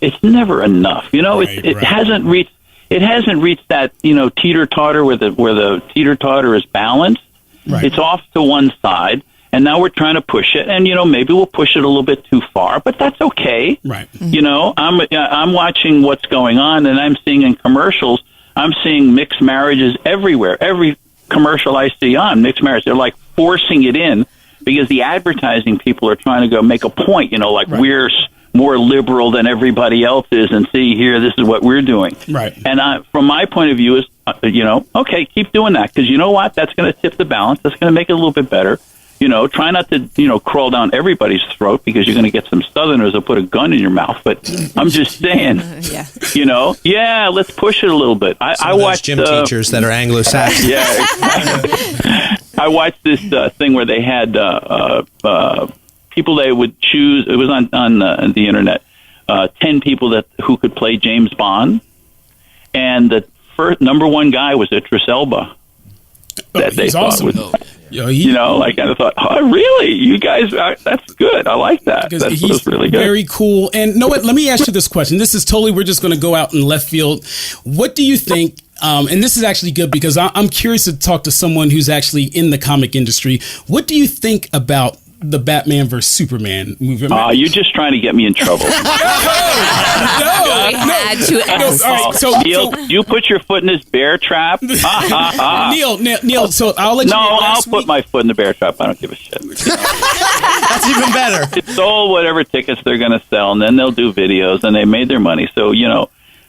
Speaker 8: enough. It hasn't reached. It hasn't reached that teeter totter where the teeter totter is balanced. Right. It's off to one side. And now we're trying to push it, and maybe we'll push it a little bit too far, but that's okay.
Speaker 1: Right.
Speaker 8: I'm watching what's going on, and I'm seeing in commercials, I'm seeing mixed marriages everywhere. Every commercial I see on mixed marriage, they're like forcing it in because the advertising people are trying to go make a point. We're more liberal than everybody else is, and see here, this is what we're doing.
Speaker 1: Right.
Speaker 8: And from my point of view, is okay, keep doing that because you know what? That's going to tip the balance. That's going to make it a little bit better. Try not to, crawl down everybody's throat because you're going to get some Southerners who'll put a gun in your mouth. But I'm just saying, let's push it a little bit. I watched
Speaker 6: gym teachers that are Anglo-Saxon.
Speaker 8: Yeah, exactly. I watched this thing where they had people they would choose. It was on the internet. 10 people who could play James Bond, and the first number one guy was Idris Elba. That they thought
Speaker 1: awesome.
Speaker 8: I kind of thought, oh, really? You guys, that's good. I like that. That's really good.
Speaker 1: Very cool. And know what? Let me ask you this question. This is totally, we're just going to go out in left field. What do you think? And this is actually good because I'm curious to talk to someone who's actually in the comic industry. What do you think about the Batman versus Superman movie?
Speaker 8: You're just trying to get me in trouble.
Speaker 7: We had to ask.
Speaker 8: Neal, you put your foot in this bear trap.
Speaker 1: Neal, so I'll let you know.
Speaker 8: No, I'll put my foot in the bear trap. I don't give a shit.
Speaker 6: That's even better.
Speaker 8: It sold whatever tickets they're going to sell, and then they'll do videos, and they made their money. So,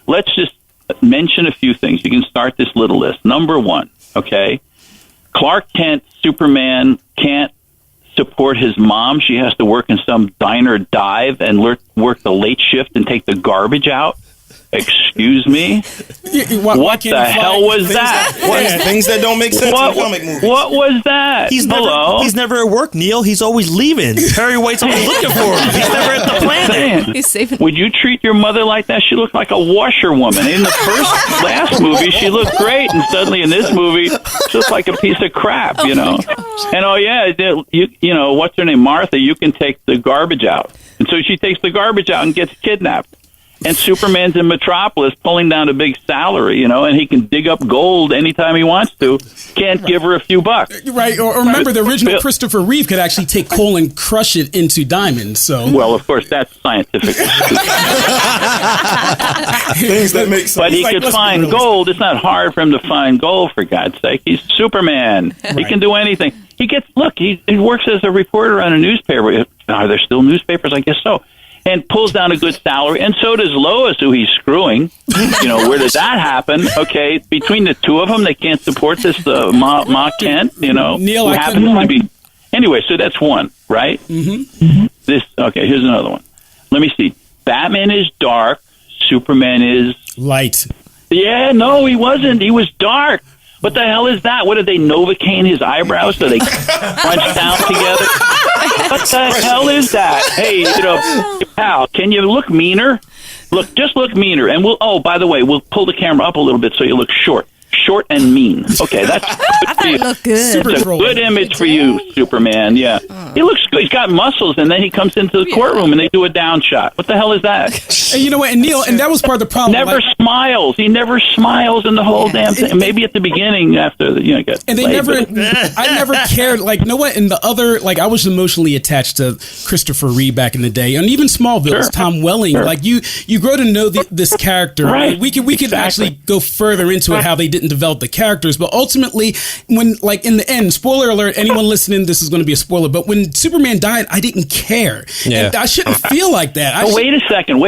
Speaker 8: let's just mention a few things. You can start this little list. Number one, okay? Clark Kent, Superman, can't support his mom. She has to work in some diner dive and work the late shift and take the garbage out. Excuse me? What the hell was that?
Speaker 3: Things that don't make sense in comic movies.
Speaker 8: What was that?
Speaker 4: He's never at work, Neal. He's always leaving. Perry White's always looking for him. He's never at the planet.
Speaker 9: He's saving.
Speaker 8: Would you treat your mother like that? She looked like a washerwoman. In the last movie, she looked great, and suddenly in this movie, she looks like a piece of crap, And what's her name? Martha, you can take the garbage out. And so she takes the garbage out and gets kidnapped. And Superman's in Metropolis pulling down a big salary, and he can dig up gold anytime he wants to. Can't give her a few bucks.
Speaker 1: Right. Or remember, the original Christopher Reeve could actually take coal and crush it into diamonds. So,
Speaker 8: well, of course, that's scientific.
Speaker 3: Things that make sense.
Speaker 8: But he could find gold. It's not hard for him to find gold, for God's sake. He's Superman. He can do anything. He works as a reporter on a newspaper. Are there still newspapers? I guess so. And pulls down a good salary, and so does Lois, who he's screwing. Where did that happen? Okay, between the two of them, they can't support this Ma Kent.
Speaker 1: Neal,
Speaker 8: who happens to be. Anyway, so that's one, right?
Speaker 1: Mm-hmm.
Speaker 8: Here's another one. Let me see. Batman is dark. Superman is
Speaker 1: light.
Speaker 8: Yeah, no, he wasn't. He was dark. What the hell is that? What did they Novocaine his eyebrows so they crunch down together? What the hell is that? Hey, pal, can you look meaner? Just look meaner, and by the way, we'll pull the camera up a little bit so you look short and mean. Okay, that's
Speaker 5: I thought it looked good.
Speaker 8: It's a good image for you, Superman. Yeah, he looks good. He's got muscles, and then he comes into the courtroom and they do a down shot. What the hell is that?
Speaker 1: And you know what? And Neal, and that was part of the problem.
Speaker 8: Never smiles. He never smiles in the whole damn thing. Maybe at the beginning after get.
Speaker 1: And I never cared. Like, you know what? In the other, I was emotionally attached to Christopher Reeve back in the day, and even Smallville, Tom Welling. Sure. Like you grow to know this character.
Speaker 8: Right.
Speaker 1: We could actually go further into it, how they didn't develop the characters, but ultimately, when in the end, spoiler alert, anyone listening, this is going to be a spoiler. But when Superman died, I didn't care. Yeah. And I shouldn't feel like that.
Speaker 8: Wait a second.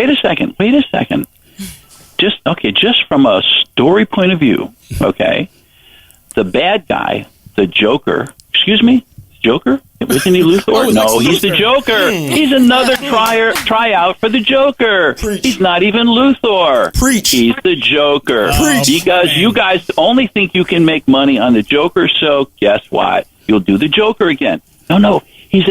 Speaker 8: Just from a story point of view, okay, the bad guy, the Joker, Joker? Wasn't he Luthor? No, he's the Joker. He's another tryout for the Joker.
Speaker 3: Preach.
Speaker 8: He's not even Luthor.
Speaker 3: Preach.
Speaker 8: He's the Joker.
Speaker 3: Preach.
Speaker 8: You guys only think you can make money on the Joker, so guess what? You'll do the Joker again. No. He's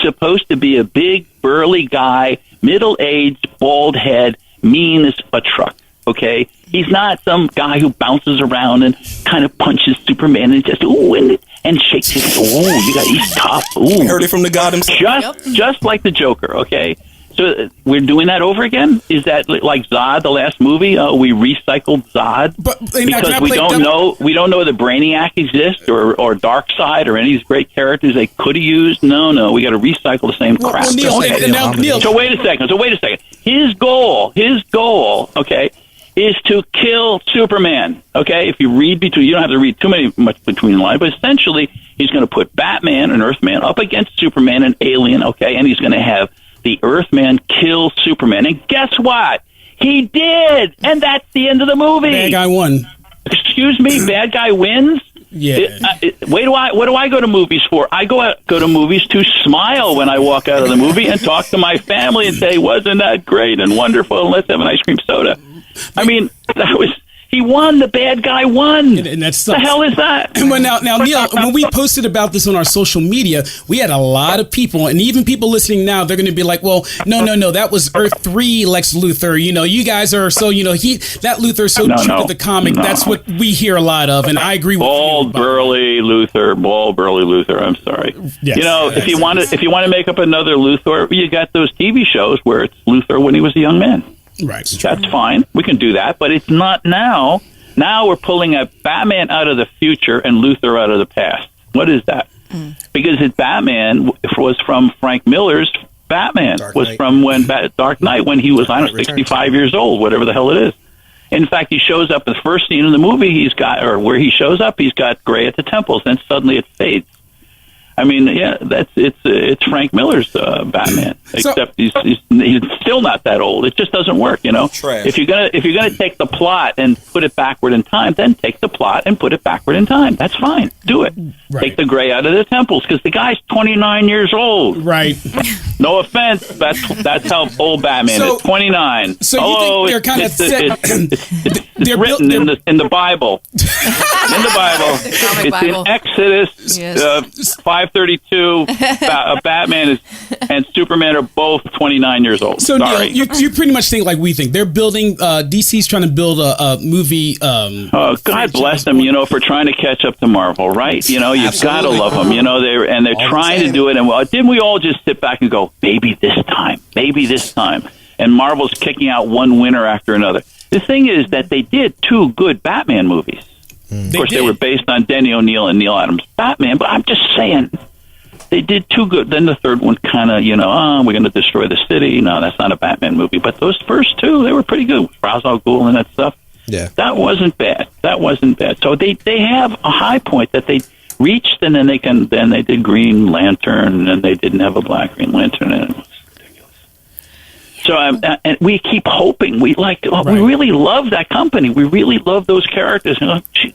Speaker 8: supposed to be a big, burly guy, middle-aged, bald head, mean as a truck. Okay, he's not some guy who bounces around and kind of punches Superman and just and shakes his. He's tough. Ooh,
Speaker 3: heard it from the God himself.
Speaker 8: Just like the Joker. Okay, so we're doing that over again. Is that like Zod, the last movie? We recycled Zod because we don't know the Brainiac exists or Darkseid or any of these great characters they could have used. No, we got to recycle the same crap.
Speaker 1: Neal.
Speaker 8: So wait a second. His goal. Okay. Is to kill Superman. Okay, if you read between, you don't have to read much between the lines, but essentially, he's going to put Batman, an Earthman, up against Superman, an alien. Okay, and he's going to have the Earthman kill Superman. And guess what? He did, and that's the end of the movie.
Speaker 1: Bad guy won.
Speaker 8: Excuse me, bad guy wins.
Speaker 1: Yeah.
Speaker 8: What do I go to movies for? I go to movies to smile when I walk out of the movie and talk to my family and say, "Wasn't that great and wonderful?" And let's have an ice cream soda. I mean, he won. The bad guy won.
Speaker 1: And that's
Speaker 8: the hell is that?
Speaker 1: And now, Neal, when we posted about this on our social media, we had a lot of people, and even people listening now, they're going to be like, "Well, no, that was Earth 3 Lex Luthor. You guys are so, that Luthor's so true to the comic." That's what we hear a lot of, and I agree with
Speaker 8: bald, burly Luthor. I'm sorry.
Speaker 1: Yes,
Speaker 8: if you want to make up another Luthor, you got those TV shows where it's Luthor when he was a young man.
Speaker 1: Right.
Speaker 8: That's fine. We can do that, but it's not now. Now we're pulling a Batman out of the future and Luthor out of the past. What is that? Because Batman was from Frank Miller's Batman. From when Dark Knight, when he was 65 years old, whatever the hell it is. In fact, he shows up in the first scene in the movie. Where he shows up, he's got gray at the temples. Then suddenly it fades. I mean, yeah, it's Frank Miller's Batman, except he's still not that old. It just doesn't work,
Speaker 3: Trash.
Speaker 8: If you're gonna take the plot and put it backward in time, then take the plot and put it backward in time. That's fine. Do it. Right. Take the gray out of the temples because the guy's 29 years old.
Speaker 1: Right.
Speaker 8: No offense, that's how old Batman is. 29.
Speaker 1: So you think they're kind of
Speaker 8: it's written in the Bible. In the Bible, it's in Exodus 532. Batman and Superman are both 29 years old.
Speaker 1: So Neal, you pretty much think like we think. They're building. DC's trying to build a movie.
Speaker 8: God bless them. For trying to catch up to Marvel, right? You've got to love them. They're trying to do it. And didn't we all just sit back and go, maybe this time? And Marvel's kicking out one winner after another. The thing is that they did two good Batman movies. Of course, they were based on Denny O'Neil and Neal Adams' Batman, but I'm just saying, they did too good. Then the third one kind of, we're going to destroy the city. No, that's not a Batman movie. But those first two, they were pretty good. Ra's al Ghul and that stuff.
Speaker 6: Yeah.
Speaker 8: That wasn't bad. So they have a high point that they reached, and then they did Green Lantern, and they didn't have a black Green Lantern, and it was ridiculous. So and we keep hoping. We really love that company. We really love those characters.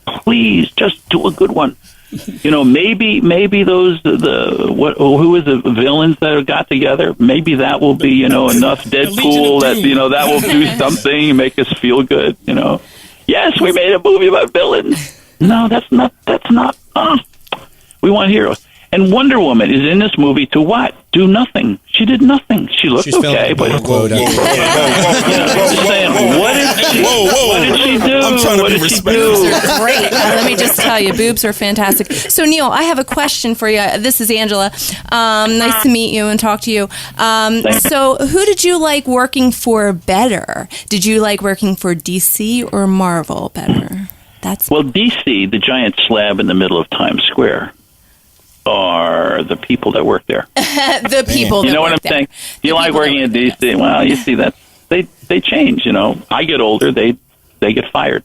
Speaker 8: Please just do a good one. maybe those who was the villains that got together? Maybe that will be enough Deadpool that that will do something, make us feel good. Yes, we made a movie about villains. No, that's not. We want heroes. And Wonder Woman is in this movie to what? Do nothing. She did nothing. She looked okay, but what did she do?
Speaker 3: I'm trying to be respectful.
Speaker 9: Boobs are great. Let me just tell you, boobs are fantastic. So, Neal, I have a question for you. This is Angela. Nice to meet you and talk to you. So, who did you like working for better? Did you like working for DC or Marvel better?
Speaker 8: Well, DC, the giant slab in the middle of Times Square, are the people that work there.
Speaker 9: The people.
Speaker 8: You know what I'm saying? You like working at DC? Well, you see that they change. I get older, they get fired.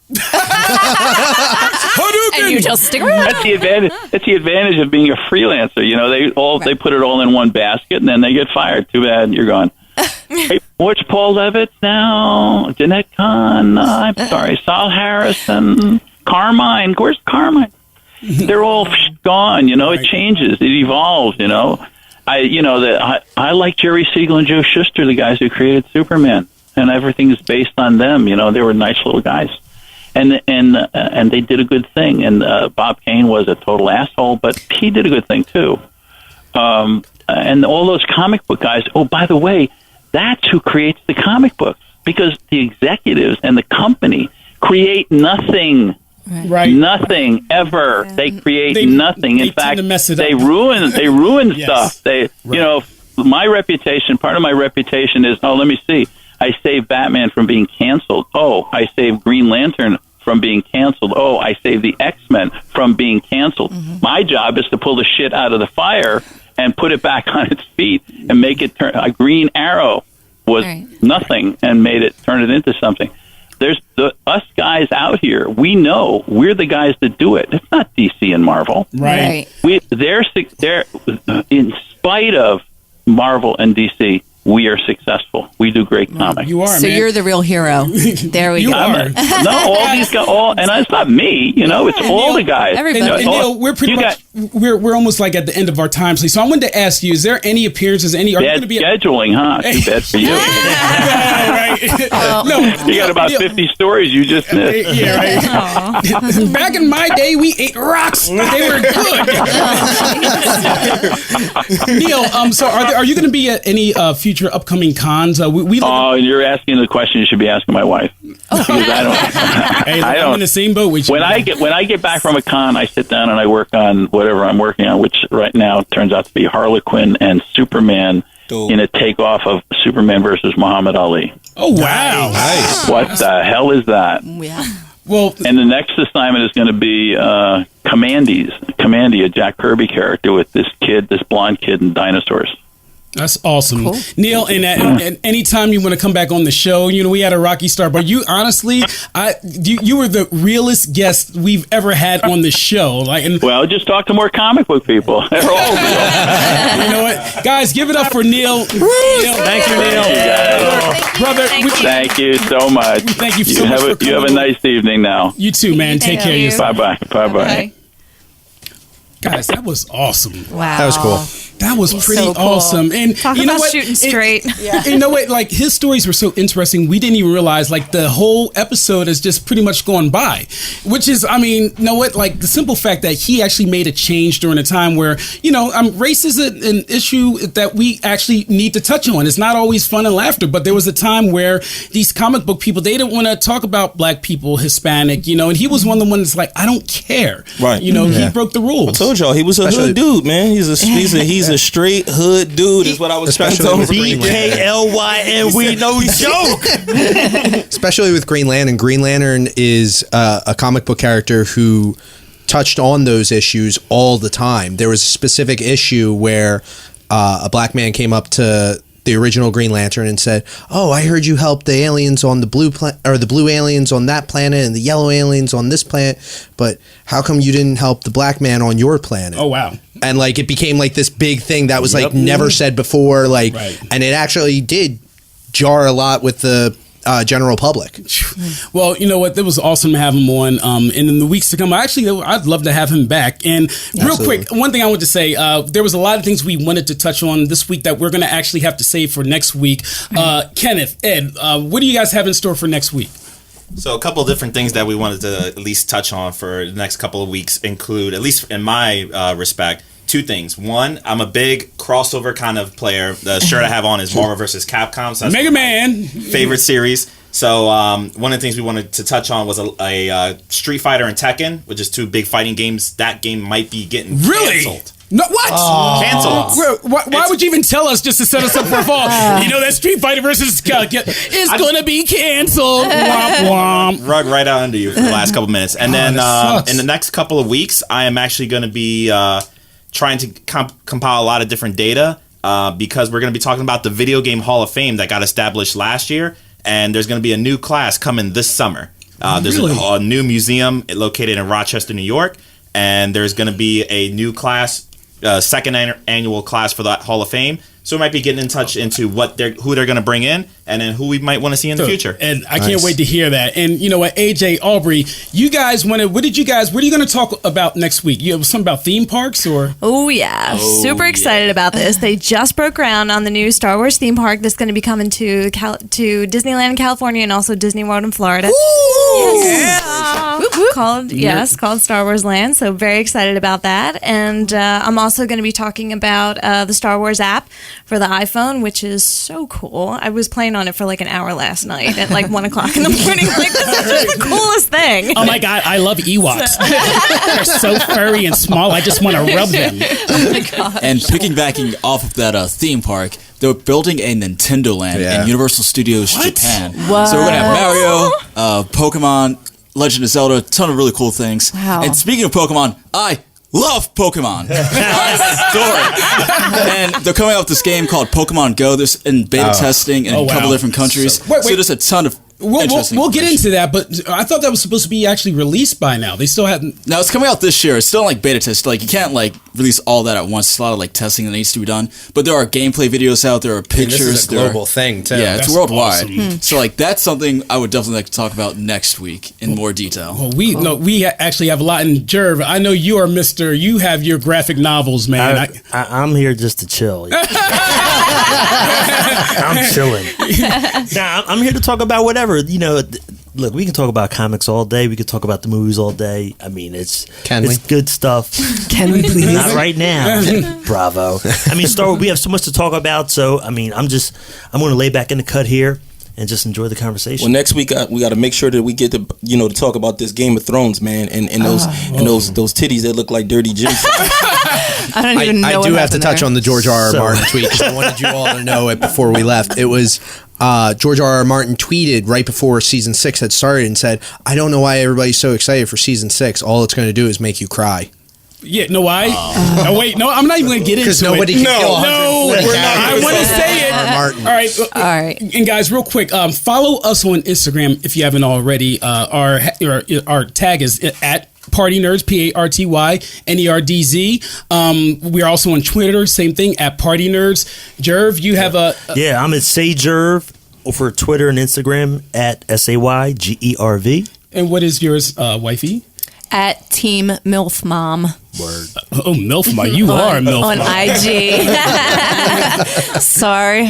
Speaker 9: And you just stick around.
Speaker 8: That's the advantage. That's the advantage of being a freelancer. They put it all in one basket and then they get fired. Too bad, you're gone. Hey, what's Paul Levitz now? Jeanette Kahn. I'm sorry, Saul Harrison, Carmine. Where's Carmine? They're all gone. It changes. It evolves. I like Jerry Siegel and Joe Shuster, the guys who created Superman, and everything is based on them. They were nice little guys, and they did a good thing. And Bob Kane was a total asshole, but he did a good thing too. And all those comic book guys. Oh, by the way, that's who creates the comic books, because the executives and the company create nothing.
Speaker 1: Right.
Speaker 8: Nothing ever. They create nothing. In fact, they ruin stuff. My reputation, part of my reputation is, let me see. I saved Batman from being canceled. Oh, I saved Green Lantern from being canceled. Oh, I saved the X-Men from being canceled. Mm-hmm. My job is to pull the shit out of the fire and put it back on its feet and make it turn. A Green Arrow was nothing and turn it into something. There's us guys out here. We know we're the guys that do it. It's not DC and Marvel,
Speaker 1: right?
Speaker 8: They're in spite of Marvel and DC. We are successful. We do great comics.
Speaker 1: You are,
Speaker 9: so
Speaker 1: man.
Speaker 9: You're the real hero. There we go.
Speaker 1: Are.
Speaker 8: All these guys, and it's not me. It's all the guys.
Speaker 9: Everybody.
Speaker 1: Neal, we're pretty much we're almost like at the end of our time. So I wanted to ask you: is there any appearances? Are you going to be
Speaker 8: scheduling? Too bad for you.
Speaker 1: No,
Speaker 8: you got about 50 stories you just missed.
Speaker 1: Yeah, right. Back in my day, we ate rocks. They were good. Neal, so are you going to be at any future upcoming cons?
Speaker 8: You're asking the question you should be asking my wife. Because I don't.
Speaker 1: I'm in the same boat with you.
Speaker 8: When I get back from a con, I sit down and I work on whatever I'm working on, which right now turns out to be Harlequin and Superman in a takeoff of Superman versus Muhammad Ali.
Speaker 1: Oh wow!
Speaker 3: Nice.
Speaker 8: What the hell is that?
Speaker 9: Yeah.
Speaker 8: Well, and the next assignment is going to be Commandy, a Jack Kirby character with this blonde kid and dinosaurs.
Speaker 1: That's awesome.
Speaker 9: Cool.
Speaker 1: Neal, and anytime you want to come back on the show, we had a rocky start, but you honestly, you were the realest guest we've ever had on the show.
Speaker 8: Well, just talk to more comic book people. They're all real.
Speaker 1: You know what? Guys, give it up for Neal. Thank you, Neal. Brother,
Speaker 8: thank you so much.
Speaker 1: Thank you so much.
Speaker 8: You have a nice evening now.
Speaker 1: You too, man. Take care of yourself.
Speaker 8: Bye-bye.
Speaker 1: Guys, that was awesome.
Speaker 9: Wow.
Speaker 6: That was cool.
Speaker 1: That was pretty
Speaker 9: so cool.
Speaker 1: awesome. And
Speaker 5: Talk
Speaker 1: you know
Speaker 5: about
Speaker 1: what?
Speaker 5: shooting straight.
Speaker 1: You know what? Like, his stories were so interesting. We didn't even realize, the whole episode is just pretty much gone by. Which is, you know what? Like, the simple fact that he actually made a change during a time where, race is an issue that we actually need to touch on. It's not always fun and laughter, but there was a time where these comic book people, they didn't want to talk about black people, Hispanic, and he was one of the ones that's I don't care.
Speaker 3: Right.
Speaker 1: He broke the rules.
Speaker 3: I told y'all, he was a hood dude, man. He's a straight hood dude is what I was
Speaker 6: especially with
Speaker 4: BKLYN. We no joke.
Speaker 6: Especially with Green Lantern. Green Lantern is a comic book character who touched on those issues all the time. There was a specific issue where a black man came up to the original Green Lantern and said, "Oh, I heard you helped the aliens on the blue or the blue aliens on that planet and the yellow aliens on this planet, but how come you didn't help the black man on your planet?"
Speaker 1: Oh wow.
Speaker 6: And it became this big thing that was never said before, and it actually did jar a lot with the general public.
Speaker 1: Well, you know what? It was awesome to have him on. And in the weeks to come, I'd love to have him back. And real quick, one thing I want to say, there was a lot of things we wanted to touch on this week that we're going to actually have to save for next week. Kenneth, Ed, what do you guys have in store for next week?
Speaker 10: So a couple of different things that we wanted to at least touch on for the next couple of weeks include, at least in my respect, two things. One, I'm a big crossover kind of player. The shirt I have on is Marvel vs. Capcom. So
Speaker 1: Mega Man.
Speaker 10: Favorite series. So one of the things we wanted to touch on was a Street Fighter and Tekken, which is two big fighting games. That game might be getting canceled.
Speaker 1: No, what?
Speaker 10: Canceled.
Speaker 1: Why would you even tell us just to set us up for a fall? You know that Street Fighter versus is going to be canceled. Womp womp.
Speaker 10: Rug right out under you for the last couple minutes. And then in the next couple of weeks, I am actually going to be trying to compile a lot of different data because we're going to be talking about the Video Game Hall of Fame that got established last year. And there's going to be a new class coming this summer. There's a new museum located in Rochester, New York. And there's going to be a new class, second annual class for the Hall of Fame. So we might be getting in touch into who they're going to bring in, and then who we might want to see in the future.
Speaker 1: And I can't wait to hear that. And you know what, AJ, Aubrey, you guys what are you going to talk about next week? You have something about theme parks or?
Speaker 5: Oh yeah, super excited about this. They just broke ground on the new Star Wars theme park that's going to be coming to Disneyland in California and also Disney World in Florida. Yes. Called Star Wars Land. So very excited about that. And I'm also going to be talking about the Star Wars app for the iPhone, which is so cool. I was playing on it for like an hour last night at like 1 o'clock in the morning. Like, this is just the coolest thing.
Speaker 1: Oh my God, I love Ewoks. They're so furry and small. I just want to rub them.
Speaker 5: Oh my gosh.
Speaker 2: And piggybacking off of that theme park, they're building a Nintendo Land in Universal Studios Japan.
Speaker 5: What?
Speaker 2: So we're going to have Mario, Pokemon, Legend of Zelda, a ton of really cool things.
Speaker 5: Wow.
Speaker 2: And speaking of Pokemon, I love Pokemon. I adore it. And they're coming out with this game called Pokemon Go. There's in beta testing in a couple different countries. So there's a ton of
Speaker 1: We'll get into that, but I thought that was supposed to be actually released by now. They still haven't.
Speaker 2: No, it's coming out this year. It's still like beta test. Like you can't like release all that at once. There's a lot of like testing that needs to be done. But there are gameplay videos out. There are pictures.
Speaker 6: This is a global thing too.
Speaker 2: Yeah, it's
Speaker 1: That's
Speaker 2: worldwide.
Speaker 1: awesome.
Speaker 2: So like that's something I would definitely like to talk about next week in more detail.
Speaker 1: Well, we actually have a lot. And Jerv, I know you are Mr. You have your graphic novels, man.
Speaker 4: I'm here just to chill. I'm chilling. Nah, I'm here to talk about whatever. You know, look, we can talk about comics all day. We can talk about the movies all day. I mean, it's good stuff.
Speaker 5: Can we please?
Speaker 4: Not right now. Bravo. I mean, Star Wars, we have so much to talk about. So, I mean, I'm going to lay back in the cut here and just enjoy the conversation.
Speaker 3: Well, next week we got to make sure that we get to to talk about this Game of Thrones, man, and those titties that look like dirty gym.
Speaker 9: I don't even know.
Speaker 6: I do have to touch on the George R. R. Martin tweet because I wanted you all to know it before we left. It was George R. R. Martin tweeted right before season 6 had started and said, "I don't know why everybody's so excited for season 6. All it's going to do is make you cry."
Speaker 1: Yeah, no, why? No, wait, no, I'm not even going to get into it.
Speaker 6: Because nobody can kill
Speaker 1: we're not. I want to say it. All right. And guys, real quick, follow us on Instagram if you haven't already. Our tag is at Partynerdz, PARTYNERDZ. We're also on Twitter, same thing, at Partynerdz. Jerv, you have
Speaker 4: Yeah, I'm at SayJerv for Twitter and Instagram at SAYGERV.
Speaker 1: And what is yours, wifey?
Speaker 9: At Team MILF Mom.
Speaker 4: Word.
Speaker 1: Oh, MILF Mom. You are MILF
Speaker 9: on
Speaker 1: Mom.
Speaker 9: IG. Sorry.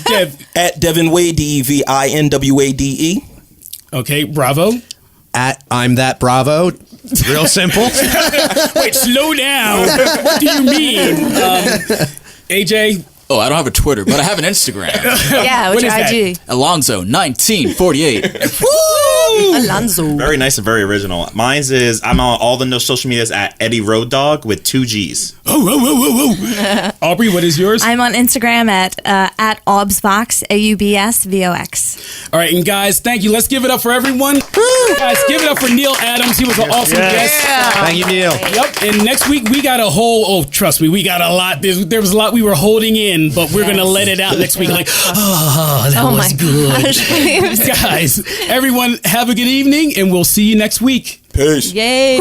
Speaker 1: Dev.
Speaker 3: At Devin Wade, DEVINWADE.
Speaker 1: Okay, Bravo.
Speaker 6: At I'm That Bravo. Real simple.
Speaker 1: Wait, slow down. What do you mean? AJ?
Speaker 2: Oh, I don't have a Twitter, but I have an Instagram.
Speaker 9: Yeah, what's your IG?
Speaker 2: Alonzo1948.
Speaker 9: Alonzo.
Speaker 10: Very nice and very original. Mine's is I'm on all the social medias at Eddie Road Dog with 2 G's.
Speaker 1: Aubrey, what is yours?
Speaker 5: I'm on Instagram at AubsVox, AUBSVOX.
Speaker 1: All right, and guys, thank you. Let's give it up for everyone. Guys, give it up for Neal Adams. He was an awesome guest.
Speaker 6: Thank you, Neal.
Speaker 1: Yep. And next week we got a whole. Trust me, we got a lot. There was a lot we were holding in, but we're gonna let it out next week. Like, that was good, guys. Everyone, have a good evening, and we'll see you next week.
Speaker 3: Peace.
Speaker 9: Yay.